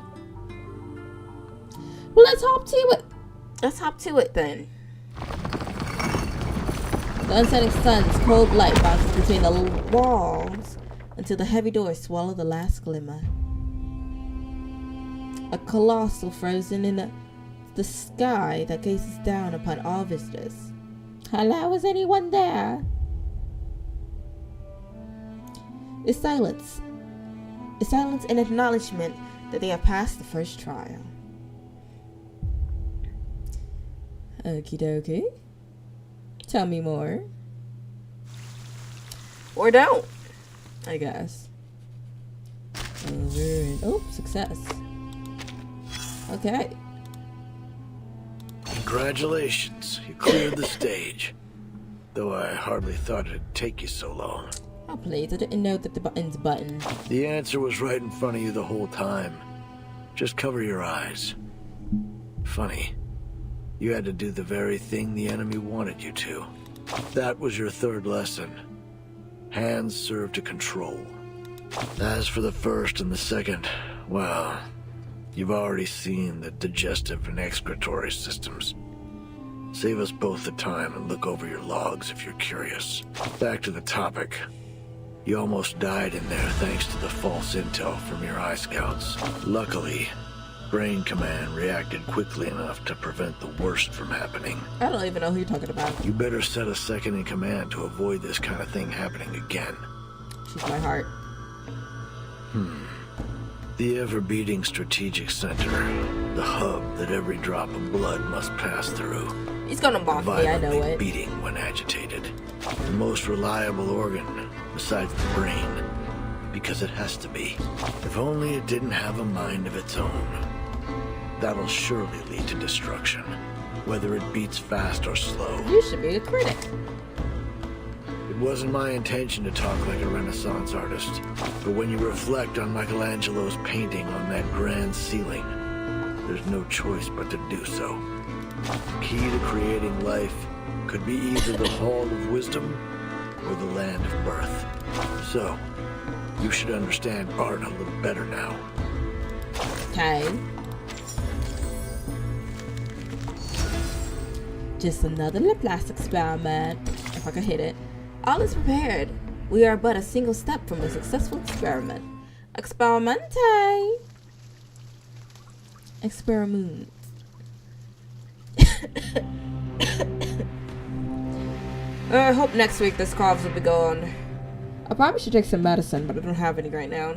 Well, let's hop to it. Let's hop to it, then. The unsetting sun's cold light bounces between the walls until the heavy doors swallow the last glimmer. A colossal frozen in the sky that gazes down upon all visitors. Hello, is anyone there? It's silence. It's silence and acknowledgement that they have passed the first trial. Okie dokie. Tell me more. Or don't, I guess. Over and oh, success. Okay. Congratulations, you cleared the stage. Though I hardly thought it'd take you so long. Oh please, I didn't know that the button's button. The answer was right in front of you the whole time. Just cover your eyes. Funny. You had to do the very thing the enemy wanted you to. That was your third lesson. Hands serve to control. As for the first and the second, well, you've already seen the digestive and excretory systems. Save us both the time and look over your logs if you're curious. Back to the topic. You almost died in there thanks to the false intel from your eye scouts. Luckily, Brain Command reacted quickly enough to prevent the worst from happening. I don't even know who you're talking about. You better set a second in command to avoid this kind of thing happening again. She's my heart. The ever-beating strategic center. The hub that every drop of blood must pass through. He's gonna mock me, I know Violently it. beating when agitated. The most reliable organ, besides the brain. Because it has to be. If only it didn't have a mind of its own. That'll surely lead to destruction. Whether it beats fast or slow. You should be a critic. It wasn't my intention to talk like a Renaissance artist, but when you reflect on Michelangelo's painting on that grand ceiling, there's no choice but to do so. Key to creating life could be either the Hall of Wisdom or the Land of Birth. So, you should understand art a little better now. Okay. Just another Laplace experiment. If I can hit it. All is prepared. We are but a single step from a successful experiment. Experimente. Experiment. I hope next week this cough will be gone. I probably should take some medicine, but I don't have any right now.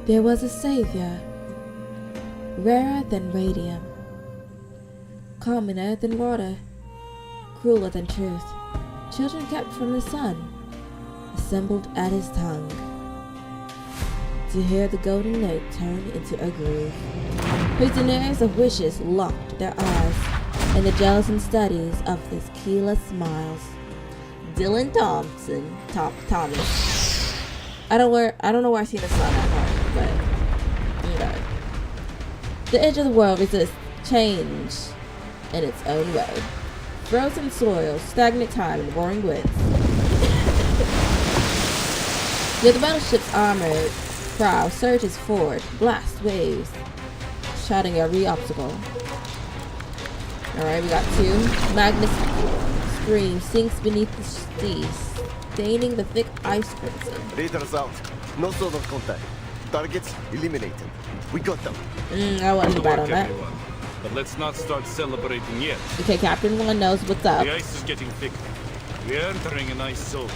There was a savior, rarer than radium, commoner than water, crueler than truth. Children kept from the sun, assembled at his tongue, to hear the golden note turn into a groove. Prisoners of wishes locked their eyes in the gelatin studies of his keyless smiles. Dylan Thompson, Tommy. I don't know where I see the sun that part, but you know. The edge of the world resists change in its own way. Frozen soil, stagnant time, and roaring winds. Yet the battleship's armored prow surges forward, blast waves, shouting every obstacle. Alright, we got two. Magnus stream sinks beneath the sea, staining the thick ice crimson. Raiders out. No sort of contact. Targets eliminated. We got them. I wasn't bad on that. But let's not start celebrating yet. Okay, Captain One knows what's up. The ice is getting thicker. We are entering an ice zone.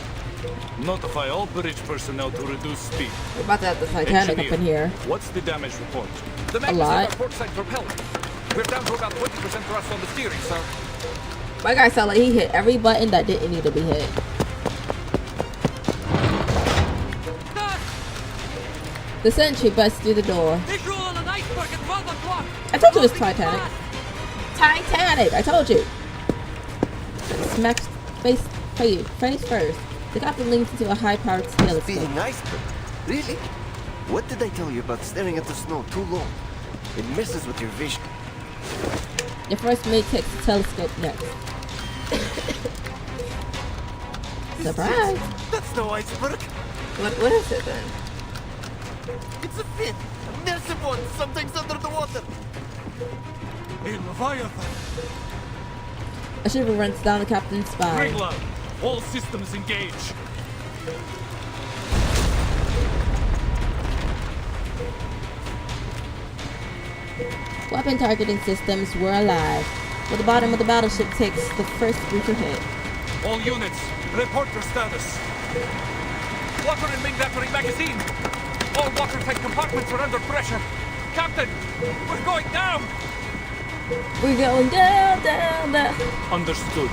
Notify all bridge personnel to reduce speed. We're about to have the Titanic up in here. What's the damage report? The A lot. Our port side propeller. We're down to about 20% thrust on the steering, sir. My guy sounded like he hit every button that didn't need to be hit. The sentry busts through the door. I told you it was Titanic. Titanic! I told you! Smacks face first. The captain leans into a high-powered telescope. Speeding iceberg? Really? What did I tell you about staring at the snow too long? It messes with your vision. Your first mate takes the telescope next. Surprise! That's no iceberg. What is it then? It's a fin. Massive one. Something's under the water. A Leviathan. A shiver runs down the captain's spine. Ringlock. All systems engage. Weapon targeting systems were alive, but the bottom of the battleship takes the first brutal hit. All units, report your status. Water in main battery magazine. All watertight compartments are under pressure. Captain, we're going down. We're going down, down, down. Understood.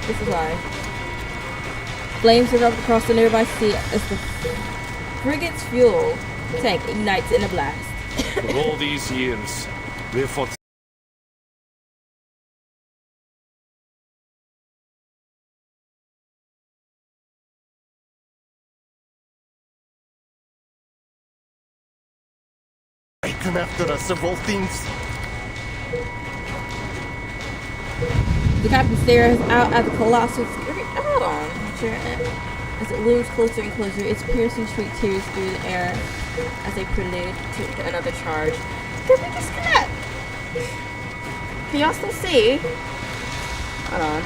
This is why. Flames erupt across the nearby sea as the frigate's fuel tank ignites in a blast. For all these years, we have fought Come after us of all things. The captain stares out at the colossal hold on. As it looms closer and closer, its piercing shriek tears through the air as a prelude to another charge. Did we disconnect? Can y'all still see? Hold on.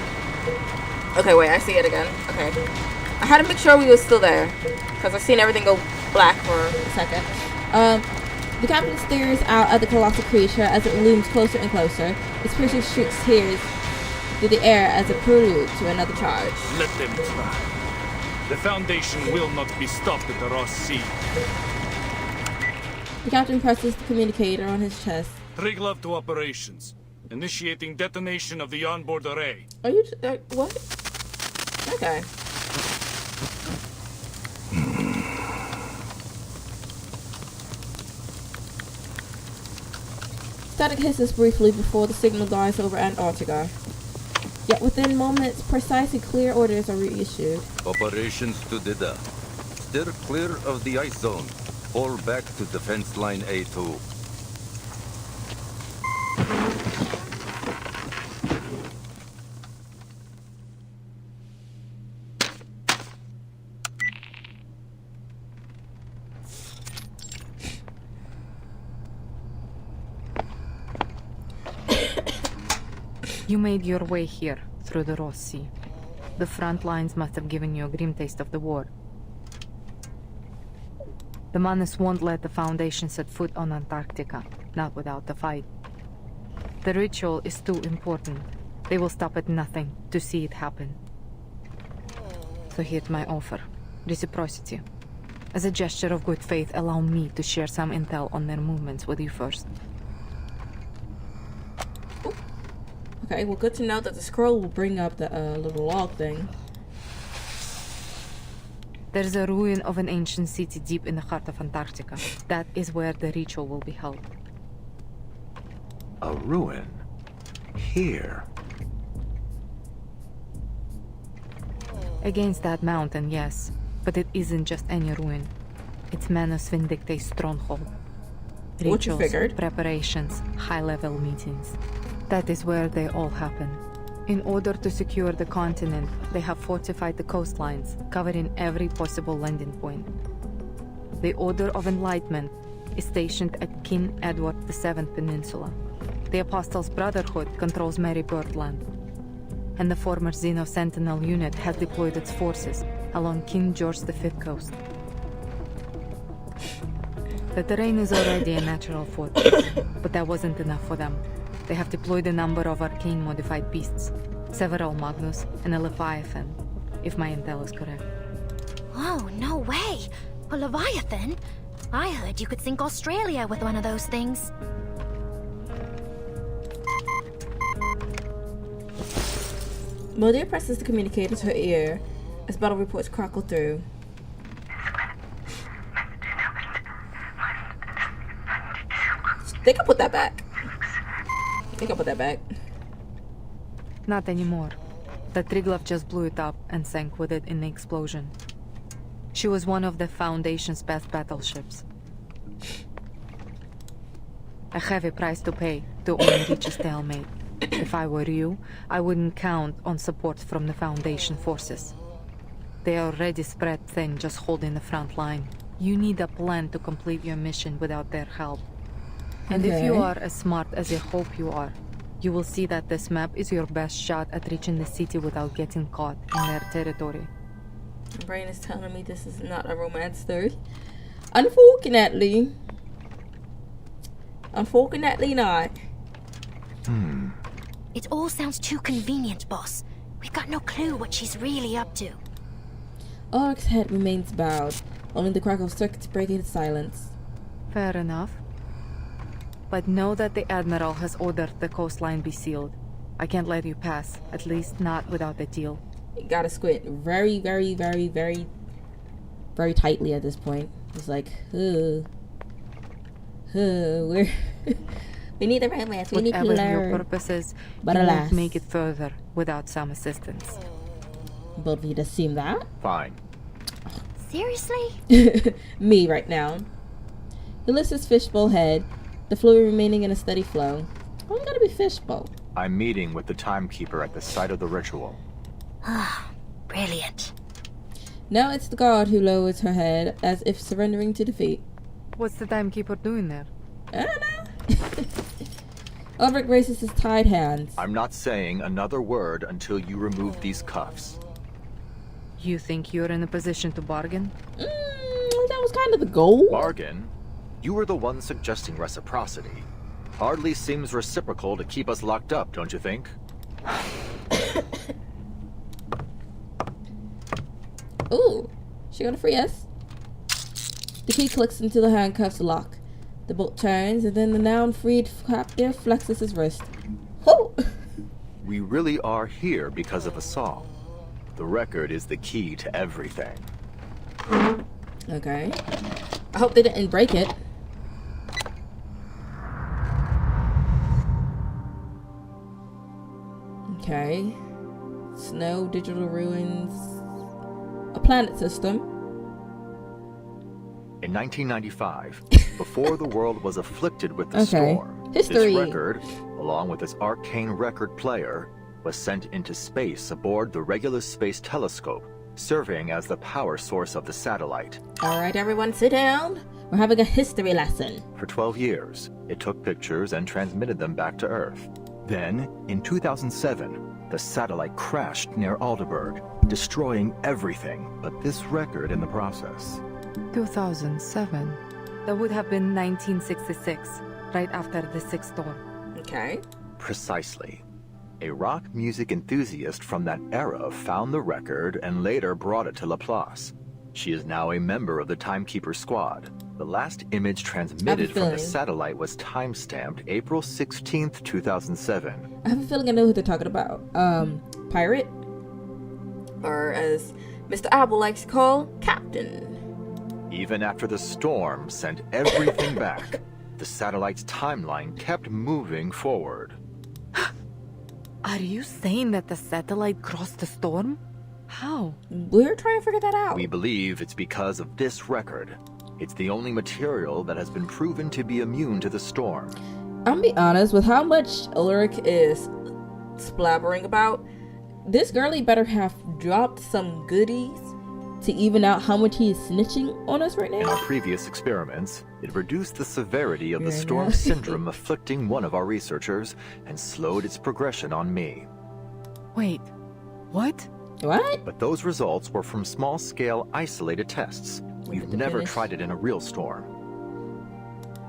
Okay, wait, I see it again. Okay. I had to make sure we were still there, because I seen everything go black for a second. The captain stares out at the colossal creature as it looms closer and closer. Its piercing shrieks tears through the air as a prelude to another charge. Let them try. The Foundation will not be stopped at the Ross Sea. The captain presses the communicator on his chest. Triglav to operations. Initiating detonation of the onboard array. Are you... what? Okay. Static hisses briefly before the signal dies over Antarctica. Yet within moments, precise and clear orders are reissued. Operations to Dida. Steer clear of the ice zone. Fall back to defense line A2. You made your way here, through the Ross Sea. The front lines must have given you a grim taste of the war. The Manus won't let the Foundation set foot on Antarctica, not without a fight. The ritual is too important. They will stop at nothing to see it happen. So here's my offer. Reciprocity. As a gesture of good faith, allow me to share some intel on their movements with you first. Okay, well, good to know that the scroll will bring up the little log thing. There's a ruin of an ancient city deep in the heart of Antarctica. That is where the ritual will be held. A ruin? Here? Against that mountain, yes. But it isn't just any ruin. It's Manus Vindictae's stronghold. What you figured? Preparations, high-level meetings. That is where they all happen. In order to secure the continent, they have fortified the coastlines, covering every possible landing point. The Order of Enlightenment is stationed at King Edward VII Peninsula. The Apostles' Brotherhood controls Mary Birdland. And the former Xeno Sentinel unit has deployed its forces along King George V coast. The terrain is already a natural fortress, but that wasn't enough for them. They have deployed a number of arcane-modified beasts, several Magnus and a Leviathan, if my intel is correct. Oh, no way! A Leviathan? I heard you could sink Australia with one of those things. Modir presses the communicator to her ear as battle reports crackle through. They can put that back. They can put that back. Not anymore. The Triglav just blew it up and sank with it in the explosion. She was one of the Foundation's best battleships. A heavy price to pay to only reach a stalemate. If I were you, I wouldn't count on support from the Foundation forces. They are already spread thin just holding the front line. You need a plan to complete your mission without their help. And if you are as smart as you hope you are, you will see that this map is your best shot at reaching the city without getting caught in their territory. My brain is telling me this is not a romance story. Unfortunately not. It all sounds too convenient, boss. We've got no clue what she's really up to. Ulrich's head remains bowed, only the crackle of circuits breaking its silence. Fair enough. But know that the Admiral has ordered the coastline be sealed. I can't let you pass, at least not without a deal. You gotta squint very, very, very, very, very tightly at this point. It's like, we're we need the romance, we need to Whatever learn. your purposes, But you alas. won't make it further without some assistance. But we just seem that? Fine. Seriously? Me right now. He lifts his fishbowl head, the fluid remaining in a steady flow. Why gotta be fishbowl? I'm meeting with the timekeeper at the site of the ritual. Ah, brilliant. Now it's the guard who lowers her head as if surrendering to defeat. What's the timekeeper doing there? I don't know. Ulrich raises his tied hands. I'm not saying another word until you remove these cuffs. You think you're in a position to bargain? That was kind of the goal. Bargain? You were the one suggesting reciprocity. Hardly seems reciprocal to keep us locked up, don't you think? Ooh, she got a free S. The key clicks into the handcuffs lock. The bolt turns, and then the now freed captive flexes his wrist. Whoo! We really are here because of a song. The record is the key to everything. Okay. I hope they didn't break it. Okay. Snow, digital ruins, a planet system. In 1995, before the world was afflicted with the Okay. storm, History. this record, along with its arcane record player, was sent into space aboard the Regulus Space Telescope, serving as the power source of the satellite. Alright, everyone, sit down. We're having a history lesson. For 12 years, it took pictures and transmitted them back to Earth. Then, in 2007, the satellite crashed near Aldeburgh, destroying everything but this record in the process. 2007. That would have been 1966, right after the sixth storm. Okay. Precisely. A rock music enthusiast from that era found the record and later brought it to Laplace. She is now a member of the Timekeeper Squad. The last image transmitted from the satellite was time-stamped April 16th, 2007. I have a feeling I know who they're talking about. Pirate? Or as Mr. Apple likes to call, Captain. Even after the storm sent everything back, the satellite's timeline kept moving forward. Are you saying that the satellite crossed the storm? How? We're trying to figure that out. We believe it's because of this record. It's the only material that has been proven to be immune to the storm. I'm gonna be honest, with how much Ulrich is splabbering about, this girlie better have dropped some goodies to even out how much he is snitching on us right now. In our previous experiments, it reduced the severity of the storm syndrome afflicting one of our researchers and slowed its progression on me. Wait, what? What? But those results were from small-scale isolated tests. We've never tried it in a real storm.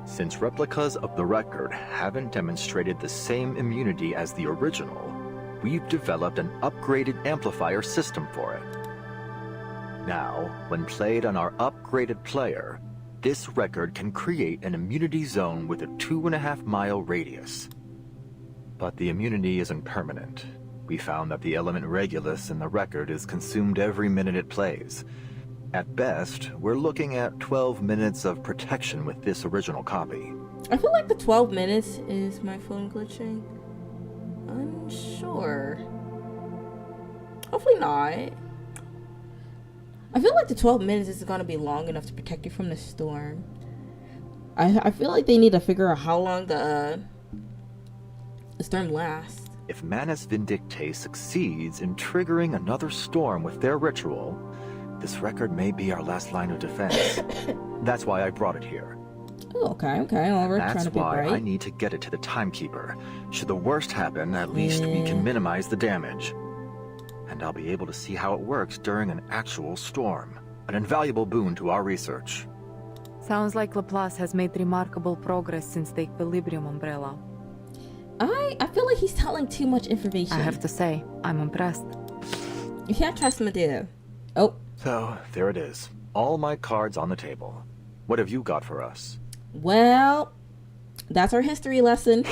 Since replicas of the record haven't demonstrated the same immunity as the original, we've developed an upgraded amplifier system for it. Now, when played on our upgraded player, this record can create an immunity zone with a 2.5-mile radius. But the immunity isn't permanent. We found that the element Regulus in the record is consumed every minute it plays. At best, we're looking at 12 minutes of protection with this original copy. I feel like the 12 minutes is my phone glitching. Unsure. Hopefully not. I feel like the 12 minutes is going to be long enough to protect you from the storm. I feel like they need to figure out how long the storm lasts. If Manus Vindictae succeeds in triggering another storm with their ritual, this record may be our last line of defense. That's why I brought it here. Oh, okay. Well, we're trying That's to be why bright. I need to get it to the Timekeeper. Should the worst happen, at least we can minimize the damage. And I'll be able to see how it works during an actual storm. An invaluable boon to our research. Sounds like Laplace has made remarkable progress since the Equilibrium umbrella. I feel like he's telling too much information. I have to say, I'm impressed. You can't trust him, dear. Oh. So, there it is. All my cards on the table. What have you got for us? Well, that's our history lesson.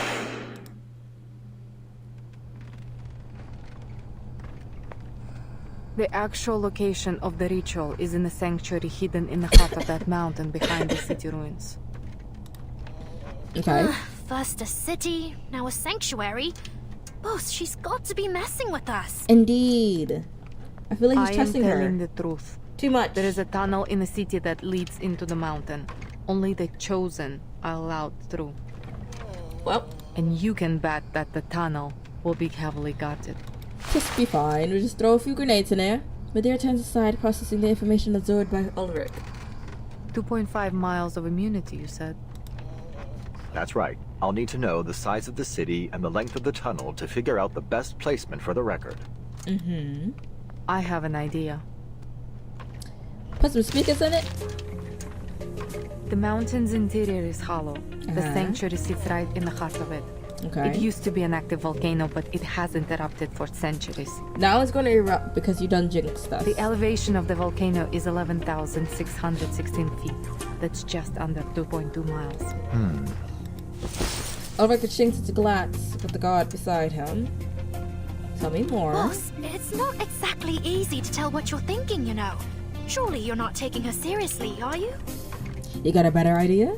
The actual location of the ritual is in a sanctuary hidden in the heart of that mountain behind the city ruins. Okay. First a city, now a sanctuary. Boss, she's got to be messing with us. Indeed. I feel like he's trusting her. I am telling the truth. Too much. There is a tunnel in the city that leads into the mountain. Only the chosen are allowed through. Well. And you can bet that the tunnel will be heavily guarded. Just be fine. We'll just throw a few grenades in there. Medea turns aside, processing the information absorbed by Ulrich. 2.5 miles of immunity, you said? That's right. I'll need to know the size of the city and the length of the tunnel to figure out the best placement for the record. Mm-hmm. I have an idea. Put some speakers in it? The mountain's interior is hollow. The sanctuary sits right in the heart of it. Okay. It used to be an active volcano, but it hasn't erupted for centuries. Now it's going to erupt because you done jinxed us. The elevation of the volcano is 11,616 feet. That's just under 2.2 miles. Ulrich exchanged a glance with the guard beside him. Tell me more. Boss, it's not exactly easy to tell what you're thinking, you know. Surely you're not taking her seriously, are you? You got a better idea?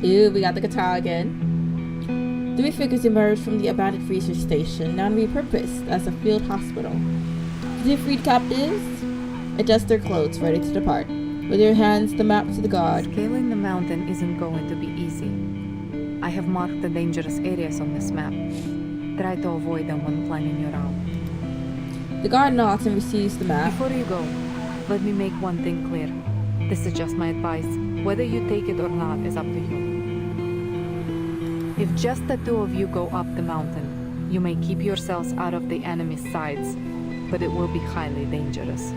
Ew, we got the guitar again. 3 figures emerged from the abandoned research station, now repurposed as a field hospital. The freed captives adjust their clothes, ready to depart. With your hands, the map to the guard. Scaling the mountain isn't going to be easy. I have marked the dangerous areas on this map. Try to avoid them when planning your route. The guard nods and receives the map. Before you go, let me make one thing clear. This is just my advice. Whether you take it or not is up to you. If just the 2 of you go up the mountain, you may keep yourselves out of the enemy's sides, but it will be highly dangerous.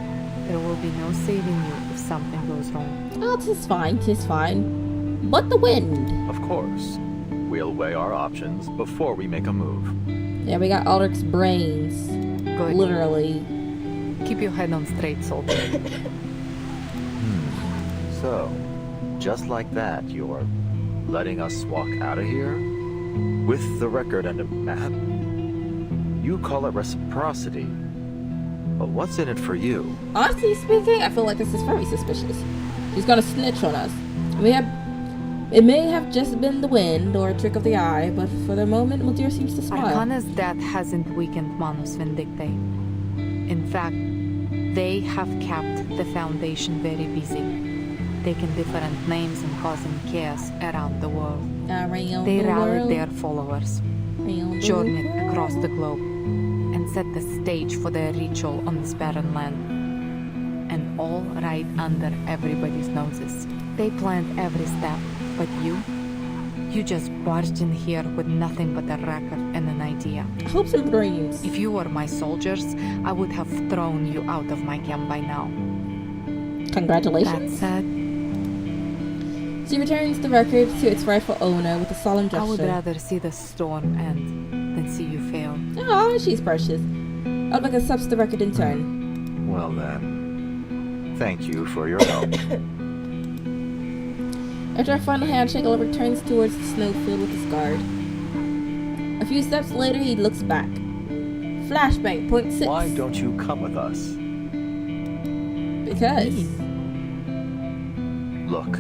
There will be no saving you if something goes wrong. Oh, 'tis fine, 'tis fine. But the wind. Of course. We'll weigh our options before we make a move. Yeah, we got Ulrich's brains. Good. Literally. Keep your head on straight, soldier. So, just like that, you're letting us walk out of here? With the record and a map? You call it reciprocity. But what's in it for you? Honestly speaking, I feel like this is very suspicious. She's gonna snitch on us. It may have just been the wind or a trick of the eye, but for the moment, Muldir seems to smile. Arcana's death hasn't weakened Manus Vindicte. In fact, they have kept the Foundation very busy, taking different names and causing chaos around the world. They rallied their followers, journeyed across the globe, and set the stage for their ritual on this barren land. And all right under everybody's noses. They planned every step, but you just barged in here with nothing but a record and an idea. Hopes and dreams. If you were my soldiers, I would have thrown you out of my camp by now. Congratulations. That said, she returns the record to its rightful owner with a solemn gesture. I would rather see the storm end than see you fail. Oh, she's precious. Ulrich accepts the record in turn. Well then, thank you for your help. After a final handshake, Ulrich turns towards the snowfield with his guard. A few steps later, he looks back. Flashbang, point 6. Why don't you come with us? Because. Look,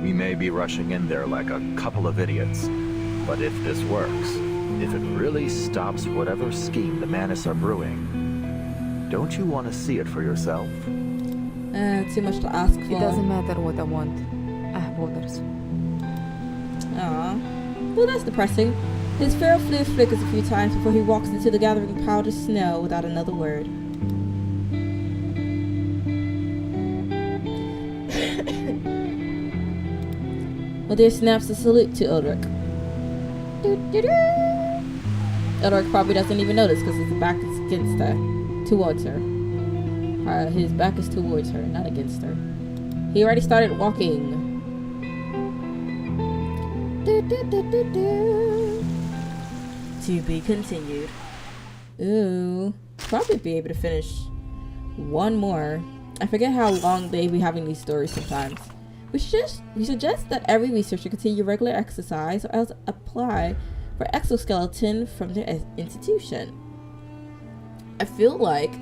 we may be rushing in there like a couple of idiots, but if this works, if it really stops whatever scheme the Manus are brewing, don't you want to see it for yourself? Too much to ask for. It doesn't matter what I want. I have orders. Aww. Well, that's depressing. His feral flare flickers a few times before he walks into the gathering powdered snow without another word. Muldir snaps a salute to Ulrich. Ulrich probably doesn't even notice because his back is against her, towards her. His back is towards her, not against her. He already started walking. To be continued. Ooh. Probably be able to finish one more. I forget how long they be having these stories sometimes. We suggest that every researcher continue regular exercise or else apply for exoskeleton from their institution. I feel like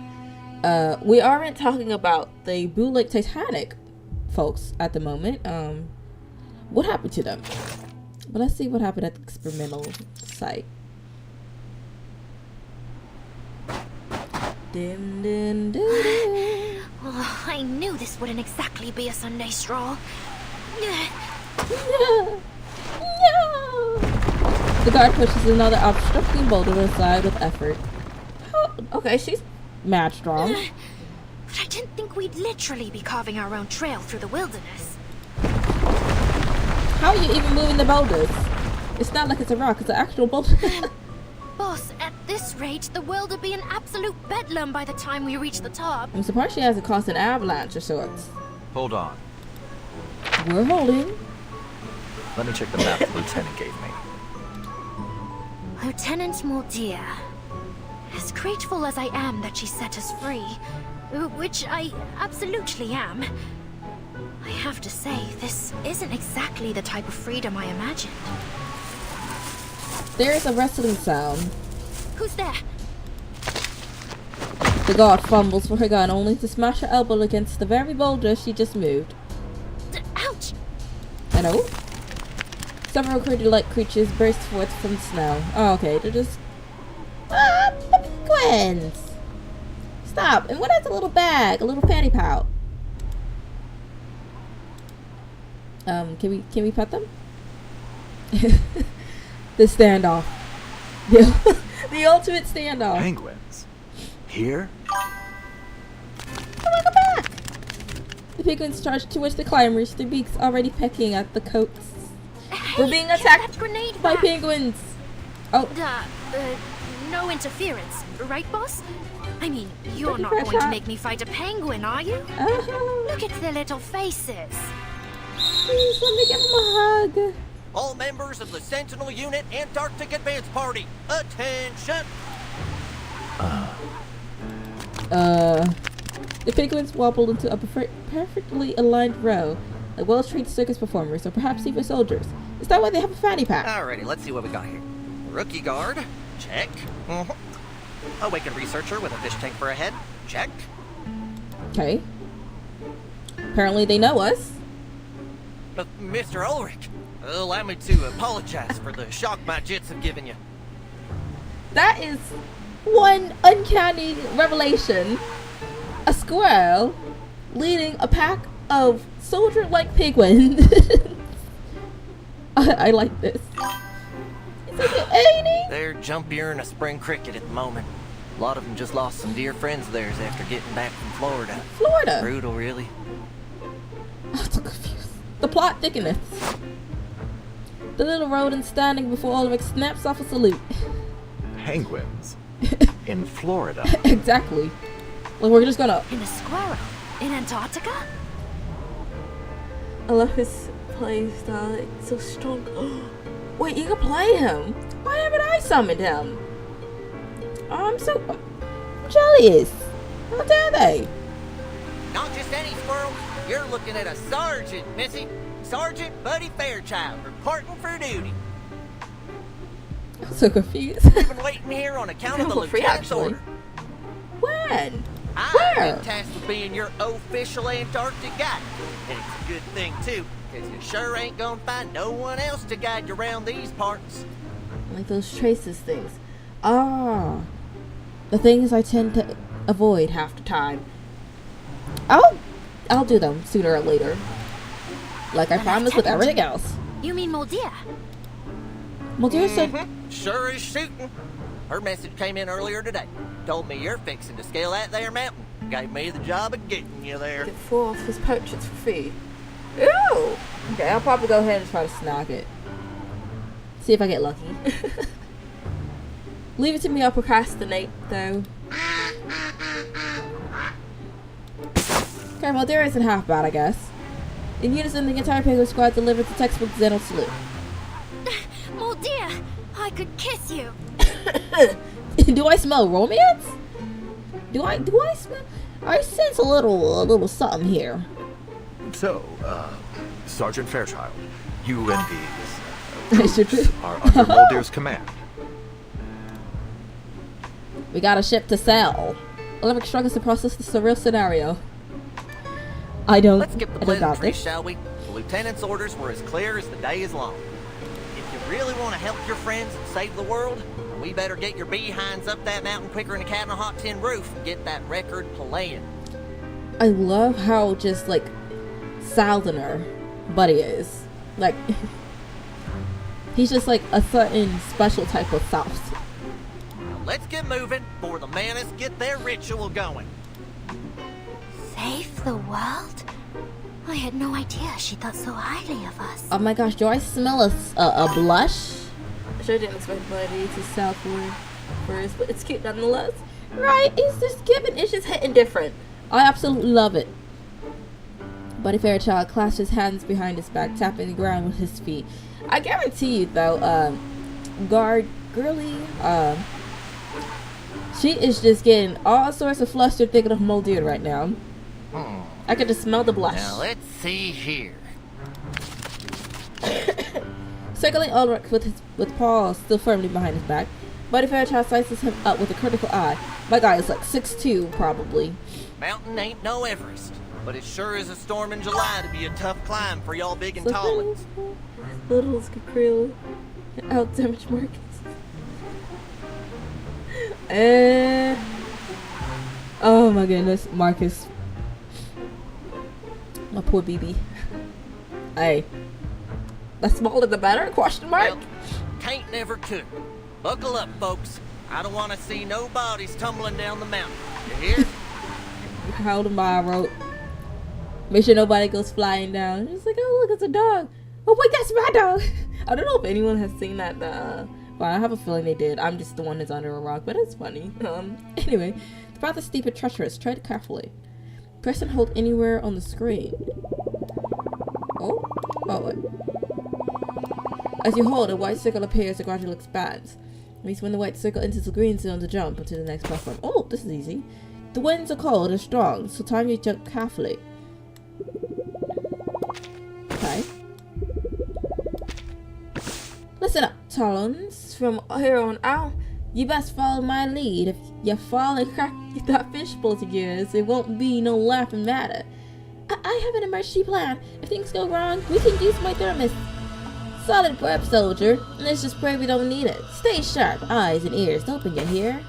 we aren't talking about the Blue Lake Titanic folks at the moment. What happened to them? But let's see what happened at the experimental site. Dim, dim, dim, dim. Oh, I knew this wouldn't exactly be a Sunday stroll. No. The guard pushes another obstructing boulder to the side with effort. Oh, okay, she's mad strong. But I didn't think we'd literally be carving our own trail through the wilderness. How are you even moving the boulders? It's not like it's a rock, it's an actual boulder. Boss, at this rate, the world would be an absolute bedlam by the time we reach the top. I'm surprised she hasn't caused an avalanche of sorts. Hold on. We're holding. Let me check the map the lieutenant gave me. Lieutenant Mordir. As grateful as I am that she set us free, which I absolutely am, I have to say, this isn't exactly the type of freedom I imagined. There's a wrestling sound. Who's there? The guard fumbles for her gun, only to smash her elbow against the very boulder she just moved. Ouch! I know. Several critter-like creatures burst forth from the snow. Oh, okay, they're just... the penguins! Stop! And what is a little bag? A little panty pouch? Can we pet them? The standoff. The ultimate standoff. Penguins? Here? Welcome back! The penguins charge towards the climbers, their beaks already pecking at the coats. We're being attacked by penguins! Oh. No interference, right, boss? I mean, you're not going to make me fight a penguin, are you? Look at their little faces. Please, let me give them a hug. All members of the Sentinel Unit Antarctic Advance Party, attention! The penguins wobbled into a perfectly aligned row, like well-trained circus performers, or perhaps even soldiers. Is that why they have a fanny pack? Alrighty, let's see what we got here. Rookie guard, check. Awakened researcher with a fish tank for a head, check. Okay. Apparently they know us. Mr. Ulrich, allow me to apologize for the shock my jits have given you. That is one uncanny revelation. A squirrel leading a pack of soldier-like penguins. I like this. It's like an They're jumpier than a spring cricket at the moment. A lot of them just lost some dear friends of theirs after getting back from Florida. Florida? Brutal, really. I'm so confused. The plot thickeneth. The little rodent standing before Ulrich snaps off a salute. Penguins? In Florida? Exactly. Like we're just gonna... In a squirrel? In Antarctica? I love his play style. It's so strong. Wait, you can play him? Why haven't I summoned him? Oh, I'm so jealous. How dare they? Not just any squirrel. You're looking at a sergeant, Missy. Sergeant Buddy Fairchild, reporting for duty. I'm so confused. We've been waiting here on account of the lieutenant's order. When? I've been tasked with being your official Antarctic guide. And it's a good thing, too, because you sure ain't gonna find no one else to guide you around these parts. Like those traces things. Ah. The things I tend to avoid half the time. I'll do them sooner or later. Like I promised with everything else. You mean Mordir? Mordir said... Sure is shooting. Her message came in earlier today. Told me you're fixing to scale that there mountain. Gave me the job of getting you there. Get 4 of his portraits for free. Ew! Okay, I'll probably go ahead and try to snag it. See if I get lucky. Leave it to me, I'll procrastinate, though. Okay, well, there isn't half bad, I guess. In unison, the entire penguin squad delivered the textbook Xeno salute. Mordir, I could kiss you. Do I smell romance? Do I smell? I sense a little something here. So, Sergeant Fairchild, you and these troops are under Mulder's command. We got a ship to sell. Olympic struggles to process the surreal scenario. Let's skip the pleasantries, shall we? The lieutenant's orders were as clear as the day is long. If you really want to help your friends and save the world, we better get your behinds up that mountain quicker than a cat on a hot tin roof and get that record playing. I love how just like Saldaner Buddy is. Like he's just like a certain special type of South. Now let's get moving before the Manus get their ritual going. Save the world? I had no idea she thought so highly of us. Oh my gosh, do I smell a blush? I sure didn't expect Buddy to sell first, but it's cute nonetheless. Right? It's just giving, it's just hitting different. I absolutely love it. Buddy Fairchild clasped his hands behind his back, tapping the ground with his feet. I guarantee you, though, Girly, she is just getting all sorts of flustered thinking of Muldoon right now. I could just smell the blush. Now let's see here. Circling Ulrich with Paul still firmly behind his back, Buddy Fairchild slices him up with a critical eye. My guy is like 6'2", probably. Mountain ain't no Everest, but it sure is a storm in July to be a tough climb for y'all big and tall ones. Little Skrill, out damage Marcus. Oh my goodness, Marcus. My poor BB. Hey, the smaller the better? Question mark. Well, can't never could. Buckle up, folks. I don't want to see no bodies tumbling down the mountain. You hear? Hold him by a rope. Make sure nobody goes flying down. It's like, oh look, it's a dog. Oh wait, that's my dog. I don't know if anyone has seen that. But I have a feeling they did. I'm just the one that's under a rock, but it's funny. Anyway, the path is steep and treacherous. Tread carefully. Press and hold anywhere on the screen. Oh, wait. As you hold, a white circle appears and gradually expands. It means when the white circle enters the green zone to jump onto the next platform. Oh, this is easy. The winds are cold and strong, so time you jump carefully. Okay. Listen up, Talons. From here on out, you best follow my lead. If you fall and crack that fishbowl of yours, it won't be no laughing matter. I have an emergency plan. If things go wrong, we can use my thermos. Solid prep, soldier. Let's just pray we don't need it. Stay sharp, eyes and ears open, you hear?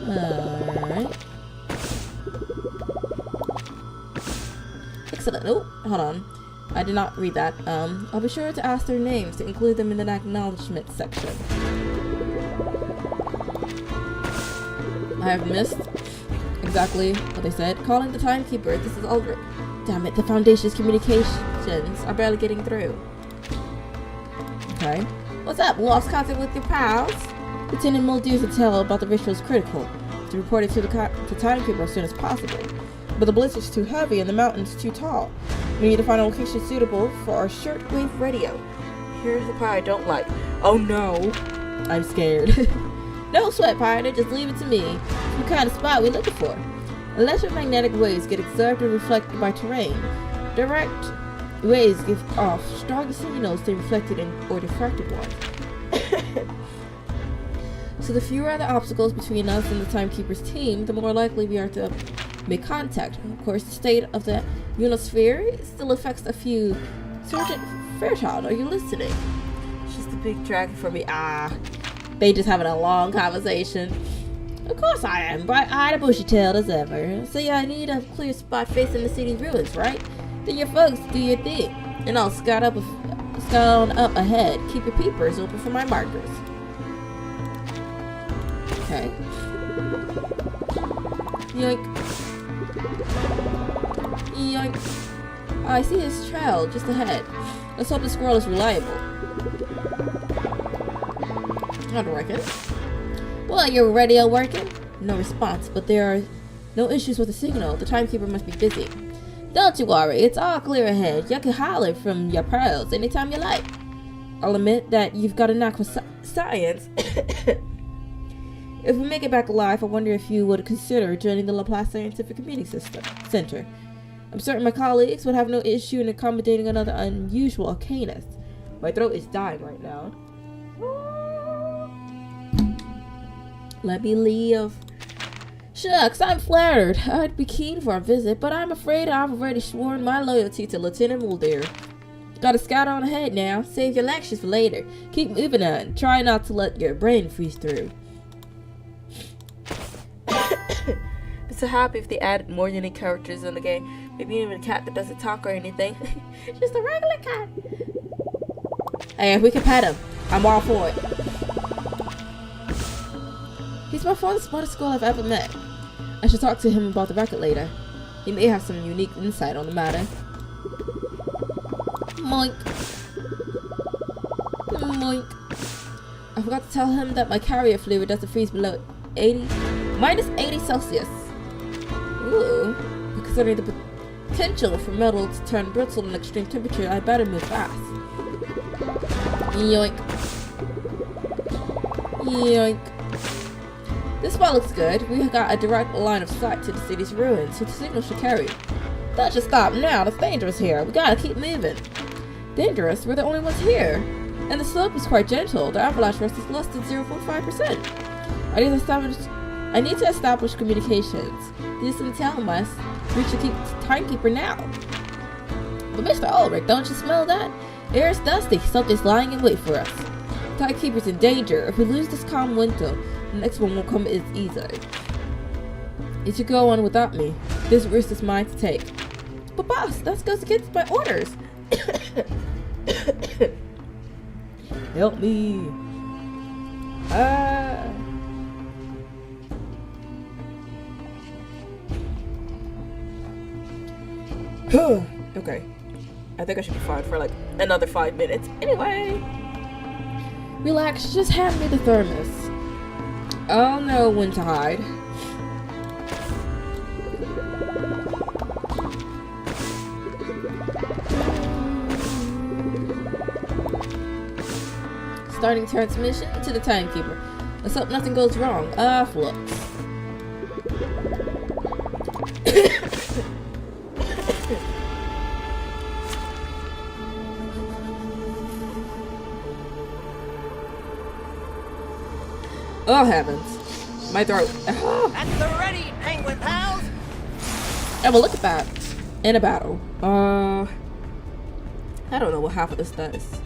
Alright. Excellent. Oh, hold on. I did not read that. I'll be sure to ask their names to include them in the acknowledgement section. I have missed exactly what they said. Calling the timekeeper. This is Ulrich. Damn it, the Foundation's communications are barely getting through. Okay. What's up? Lost contact with your pals? Lieutenant Muldoon's intel about the ritual is critical. To report it to the timekeeper as soon as possible. But the blizzard's too heavy and the mountain's too tall. We need to find a location suitable for our shortwave radio. Here's the part I don't like. Oh no. I'm scared. No sweat, partner. Just leave it to me. What kind of spot we looking for? Electromagnetic waves get absorbed and reflected by terrain. Direct waves give off stronger signals than reflected or diffracted ones. So the fewer the obstacles between us and the Timekeeper's team, the more likely we are to make contact. Of course, the state of the Ionosphere still affects a few. Sergeant Fairchild, are you listening? She's the big dragon for me. They just having a long conversation. Of course I am, bright-eyed and bushy-tailed as ever. So yeah, I need a clear spot facing the city's ruins, right? Then your folks do your thing, and I'll scout on up ahead. Keep your peepers open for my markers. Okay. Yoink. Yoink. Oh, I see his trail just ahead. Let's hope the squirrel is reliable. I'd reckon. Well, your radio working? No response, but there are no issues with the signal. The timekeeper must be busy. Don't you worry, it's all clear ahead. You can holler from your pearls anytime you like. I'll admit that you've got a knack for science. If we make it back alive, I wonder if you would consider joining the Laplace Scientific Computing Center. I'm certain my colleagues would have no issue in accommodating another unusual arcanist. My throat is dying right now. Let me leave. Shucks, I'm flattered. I'd be keen for a visit, but I'm afraid I've already sworn my loyalty to Lieutenant Mulder. Gotta scout on ahead now. Save your lectures for later. Keep moving on. Try not to let your brain freeze through. I'm so happy if they added more unique characters in the game. Maybe even a cat that doesn't talk or anything. Just a regular cat. Hey, if we can pet him, I'm all for it. He's by far the smartest school I've ever met. I should talk to him about the record later. He may have some unique insight on the matter. Moink. Moink. I forgot to tell him that my carrier fluid doesn't freeze below minus 80 Celsius. Ooh. But considering the potential for metal to turn brittle in extreme temperature, I better move fast. Yoink. Yoink. This spot looks good. We have got a direct line of sight to the city's ruins, so the signal should carry. Don't just stop now. It's dangerous here. We gotta keep moving. Dangerous? We're the only ones here. And the slope is quite gentle. The avalanche risk is less than 0.5%. I need to establish communications. This and tell us we should keep timekeeper now. But Mr. Ulrich, don't you smell that? Air is dusty. Something's lying in wait for us. Timekeeper's in danger. If we lose this calm window, the next one will come as easy. You should go on without me. This risk is mine to take. But boss, that goes against my orders. Help me. Okay. I think I should be fine for like another 5 minutes. Anyway. Relax, just hand me the thermos. I'll know when to hide. Starting transmission to the timekeeper. Let's hope nothing goes wrong. Flux. Oh heavens. My throat. That's the ready, penguin pals! Yeah, well look at that. In a battle. I don't know what half of this does.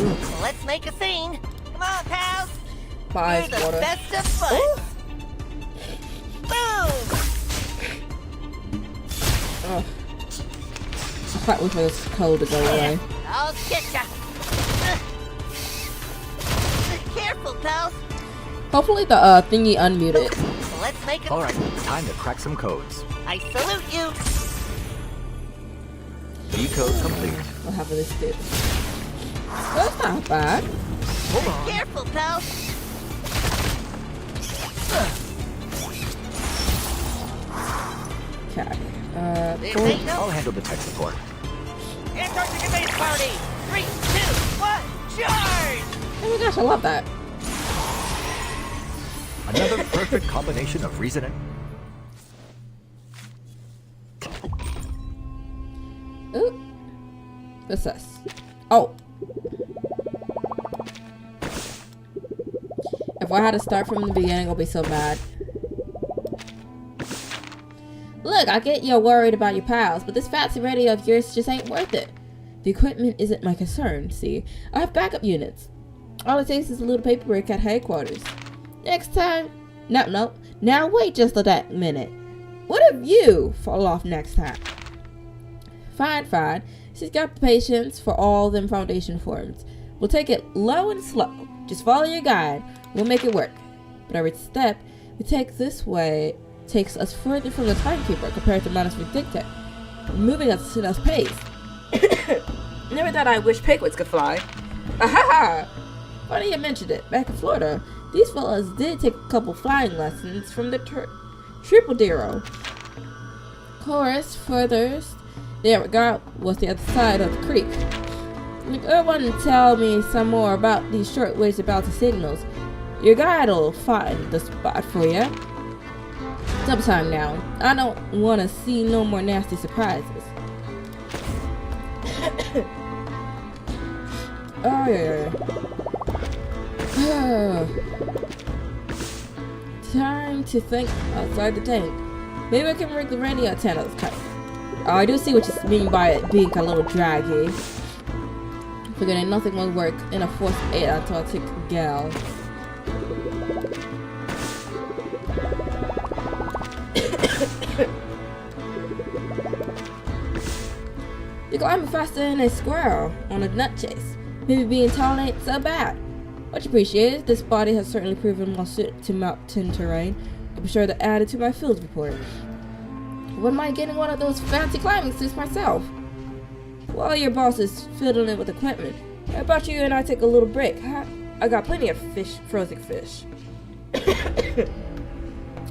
Ooh, let's make a scene. Come on, pals. Bye, You're the water. best of fun. Boom! Ugh. I can't wait for this cold to go away. I'll get ya. Careful, pals. Hopefully the thingy unmuted. Let's make it. All right, time to crack some codes. I salute you. Decode complete. What happened to this dude? That's not bad. Hold on. Careful, pals. Okay. I'll handle the tech support. Antarctica base party. 3, 2, 1, charge! Oh my gosh, I love that. Another perfect combination of reason and... Ooh. What's this? Oh. If I had to start from the beginning, I'll be so mad. Look, I get you're worried about your pals, but this fancy radio of yours just ain't worth it. The equipment isn't my concern, see? I have backup units. All it takes is a little paperwork at headquarters. Next time... No. Now wait just a minute. What if you fall off next time? Fine. She's got the patience for all them foundation forms. We'll take it low and slow. Just follow your guide. We'll make it work. But every step we take this way takes us further from the timekeeper compared to Manus Dictate, moving us at us pace. Never thought I wish penguins could fly. Ahaha! Funny you mentioned it. Back in Florida, these fellas did take a couple flying lessons from the Triple Dero. Chorus furthest there we go was the other side of the creek. If you want to tell me some more about these shortwaves about the signals, your guide'll find the spot for you. Sometime now. I don't want to see no more nasty surprises. Oh yeah. Time to think outside the tank. Maybe I can rig the radio antennas cut. Oh, I do see what you mean by it being a little draggy. Forgetting nothing will work in a Force 8 Antarctic gal. You're climbing faster than a squirrel on a nut chase. Maybe being tall ain't so bad. Much appreciated. This body has certainly proven well suited to mountain terrain. I'll be sure to add it to my field report. Wouldn't mind getting one of those fancy climbing suits myself. While your boss is fiddling with equipment, how about you and I take a little break? Huh? I got plenty of fish, frozen fish. I'm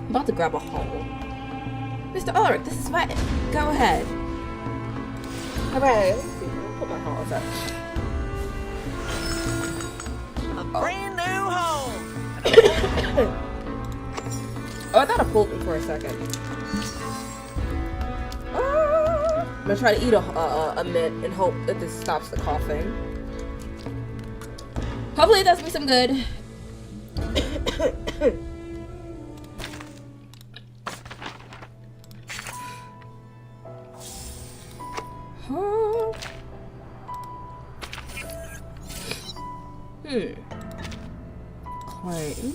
about to grab a hole. Mr. Ulrich, this is fine. Go ahead. Alright, let's see. Put my holes up. A brand new home! Oh, I thought I pulled it for a second. I'm gonna try to eat a mint and hope that this stops the coughing. Hopefully it does me some good. Claim.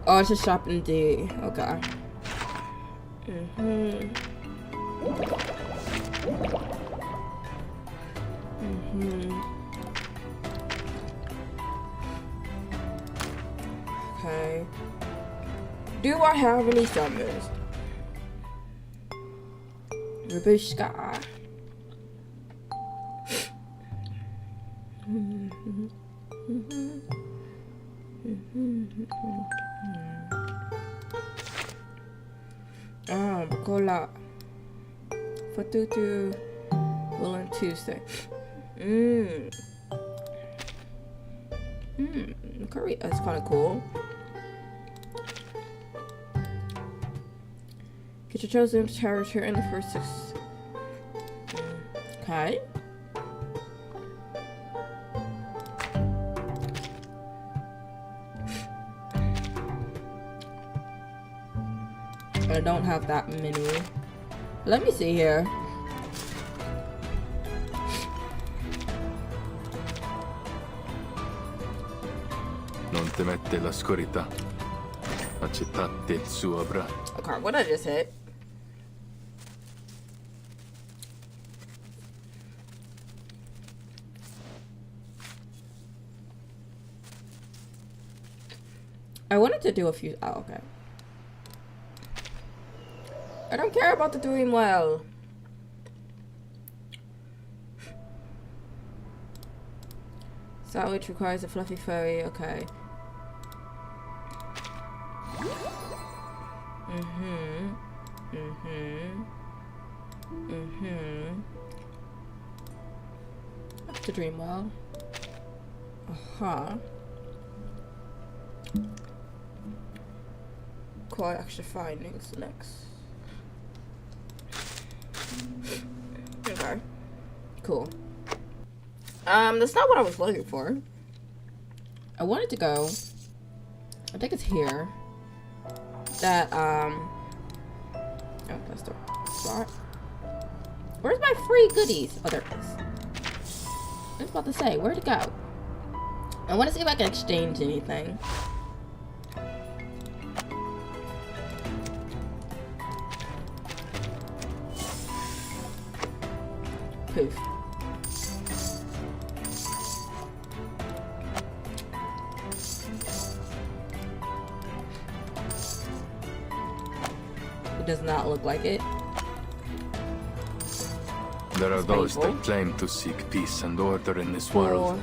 Oh, it's a shopping D. Okay. Okay. Do I have any summons? Rabushka. Cola. Fatutu. Will on Tuesday. Curry. That's kind of cool. Get your chosen character in the first 6. Okay. I don't have that many. Let me see here. Non temette l'oscurità. Accettate il suo abbraccio. Okay, what I just hit? I wanted to do a few. Oh, okay. I don't care about the doing well. Sandwich requires a fluffy furry. Okay. That's to dream well. Quite extra findings next. Okay. Cool. That's not what I was looking for. I wanted to go. I think it's here. That, oh, that's the spot. Where's my free goodies? Oh, there it is. I was about to say, where'd it go? I want to see if I can exchange anything. Poof. It does not look like it. There are those that claim to seek peace and order in this world,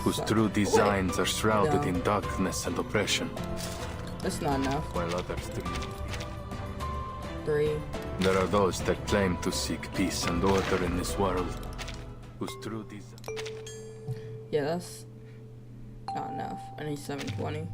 whose true designs are shrouded in darkness and oppression. That's not enough. While others dream. 3. There are those that claim to seek peace and order in this world, whose true design. Yeah, that's not enough. I need 720.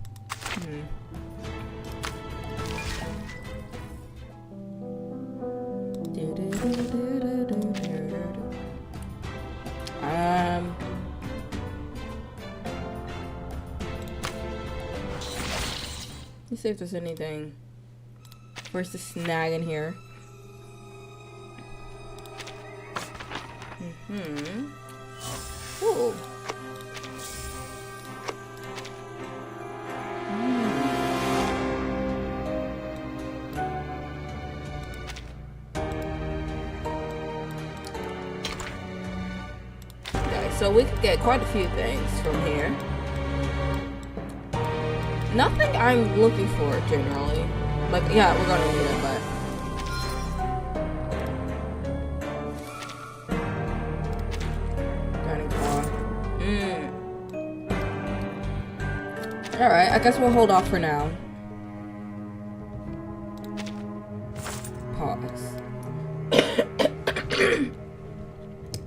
Let's see if there's anything. Where's the snag in here? Ooh. Okay, so we could get quite a few things from here. Nothing I'm looking for generally. Like, yeah, we're gonna need it, but Alright, I guess we'll hold off for now. Pause.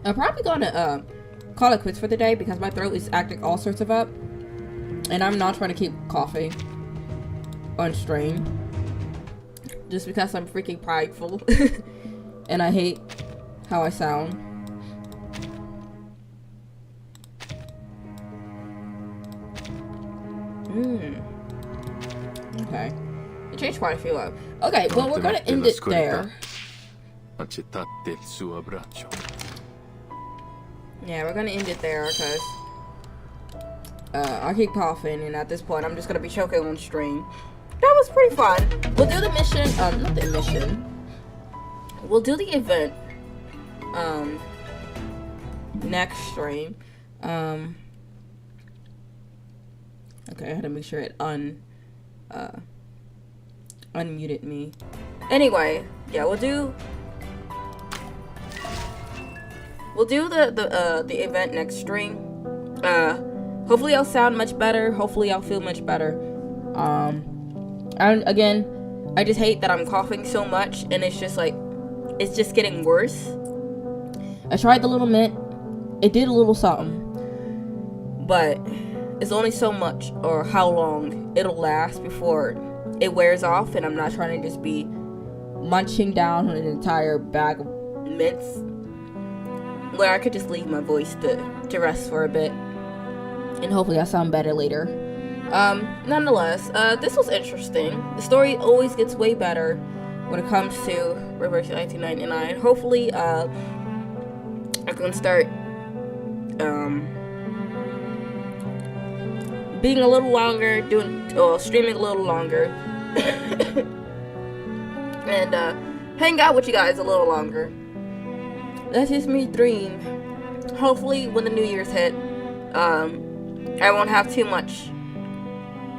I'm probably gonna call it quits for the day because my throat is acting all sorts of up. And I'm not trying to keep coughing on stream. Just because I'm freaking prideful. And I hate how I sound. Okay. It changed quite a few up. Okay, well, we're gonna end it there. Yeah, we're gonna end it there because I keep coughing, and at this point, I'm just gonna be choking on stream. That was pretty fun. We'll do the mission. Not the mission. We'll do the event. Next stream. Okay, I had to make sure it unmuted me. Anyway, yeah, we'll do the event next stream. Hopefully I'll sound much better. Hopefully I'll feel much better. And again, I just hate that I'm coughing so much, and it's just like, it's just getting worse. I tried the little mint. It did a little something, but it's only so much or how long it'll last before it wears off, and I'm not trying to just be munching down on an entire bag of mints where I could just leave my voice to rest for a bit, and hopefully I'll sound better later. Nonetheless, this was interesting. The story always gets way better when it comes to Reverse 1999. Hopefully, I can start being a little longer, streaming a little longer, and hang out with you guys a little longer. That's just me dream. Hopefully, when the New Year's hit, I won't have too much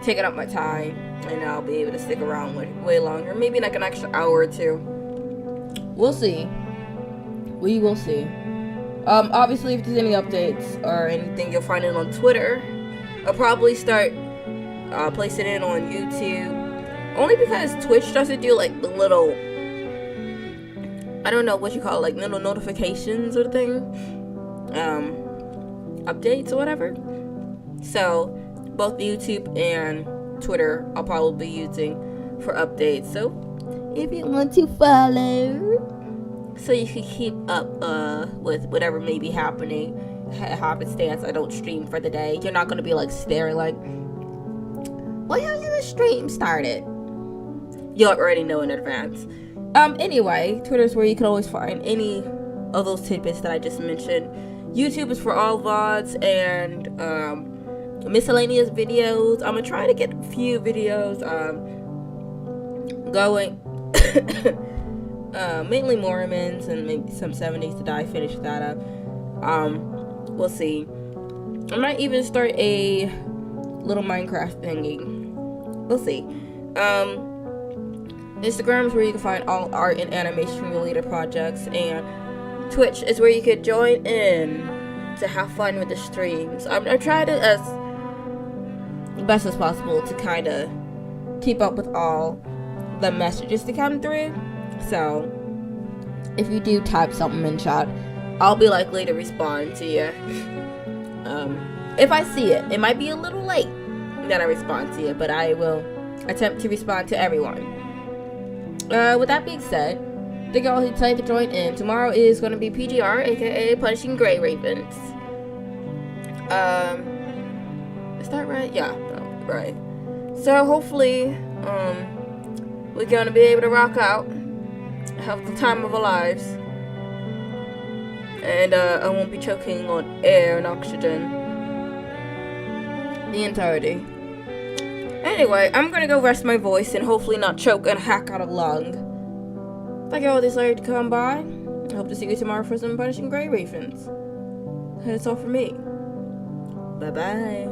taking up my time, and I'll be able to stick around way longer. Maybe like an extra hour or two. We'll see. We will see. Obviously, if there's any updates or anything, you'll find it on Twitter. I'll probably start placing it on YouTube. Only because Twitch doesn't do like the little, I don't know what you call it, like little notifications or thing. Updates or whatever. So, both YouTube and Twitter I'll probably be using for updates. So, if you want to follow, so you can keep up with whatever may be happening, happenstance I don't stream for the day. You're not going to be like staring like, why hasn't the stream started? You already know in advance. Anyway, Twitter is where you can always find any of those tidbits that I just mentioned. YouTube is for all VODs and miscellaneous videos. I'm gonna try to get a few videos going. Mainly Mormons and maybe some 70s to die. Finish that up. We'll see. I might even start a little Minecraft thingy. We'll see. Instagram is where you can find all art and animation related projects, and Twitch is where you could join in to have fun with the streams. I tried it as best as possible to kind of keep up with all the messages that come through. So if you do type something in chat, I'll be likely to respond to you. If I see it. It might be a little late that I respond to you, but I will attempt to respond to everyone. With that being said, thank you all who decided to join in. Tomorrow is going to be PGR, aka Punishing Grey Ravens. Is that right? Yeah, right. So hopefully, we're going to be able to rock out, have the time of our lives, and I won't be choking on air and oxygen the entirety. Anyway, I'm gonna go rest my voice and hopefully not choke and hack out a lung. Thank you all decided to come by. I hope to see you tomorrow for some Punishing Grey Ravens. That's all for me. Bye bye.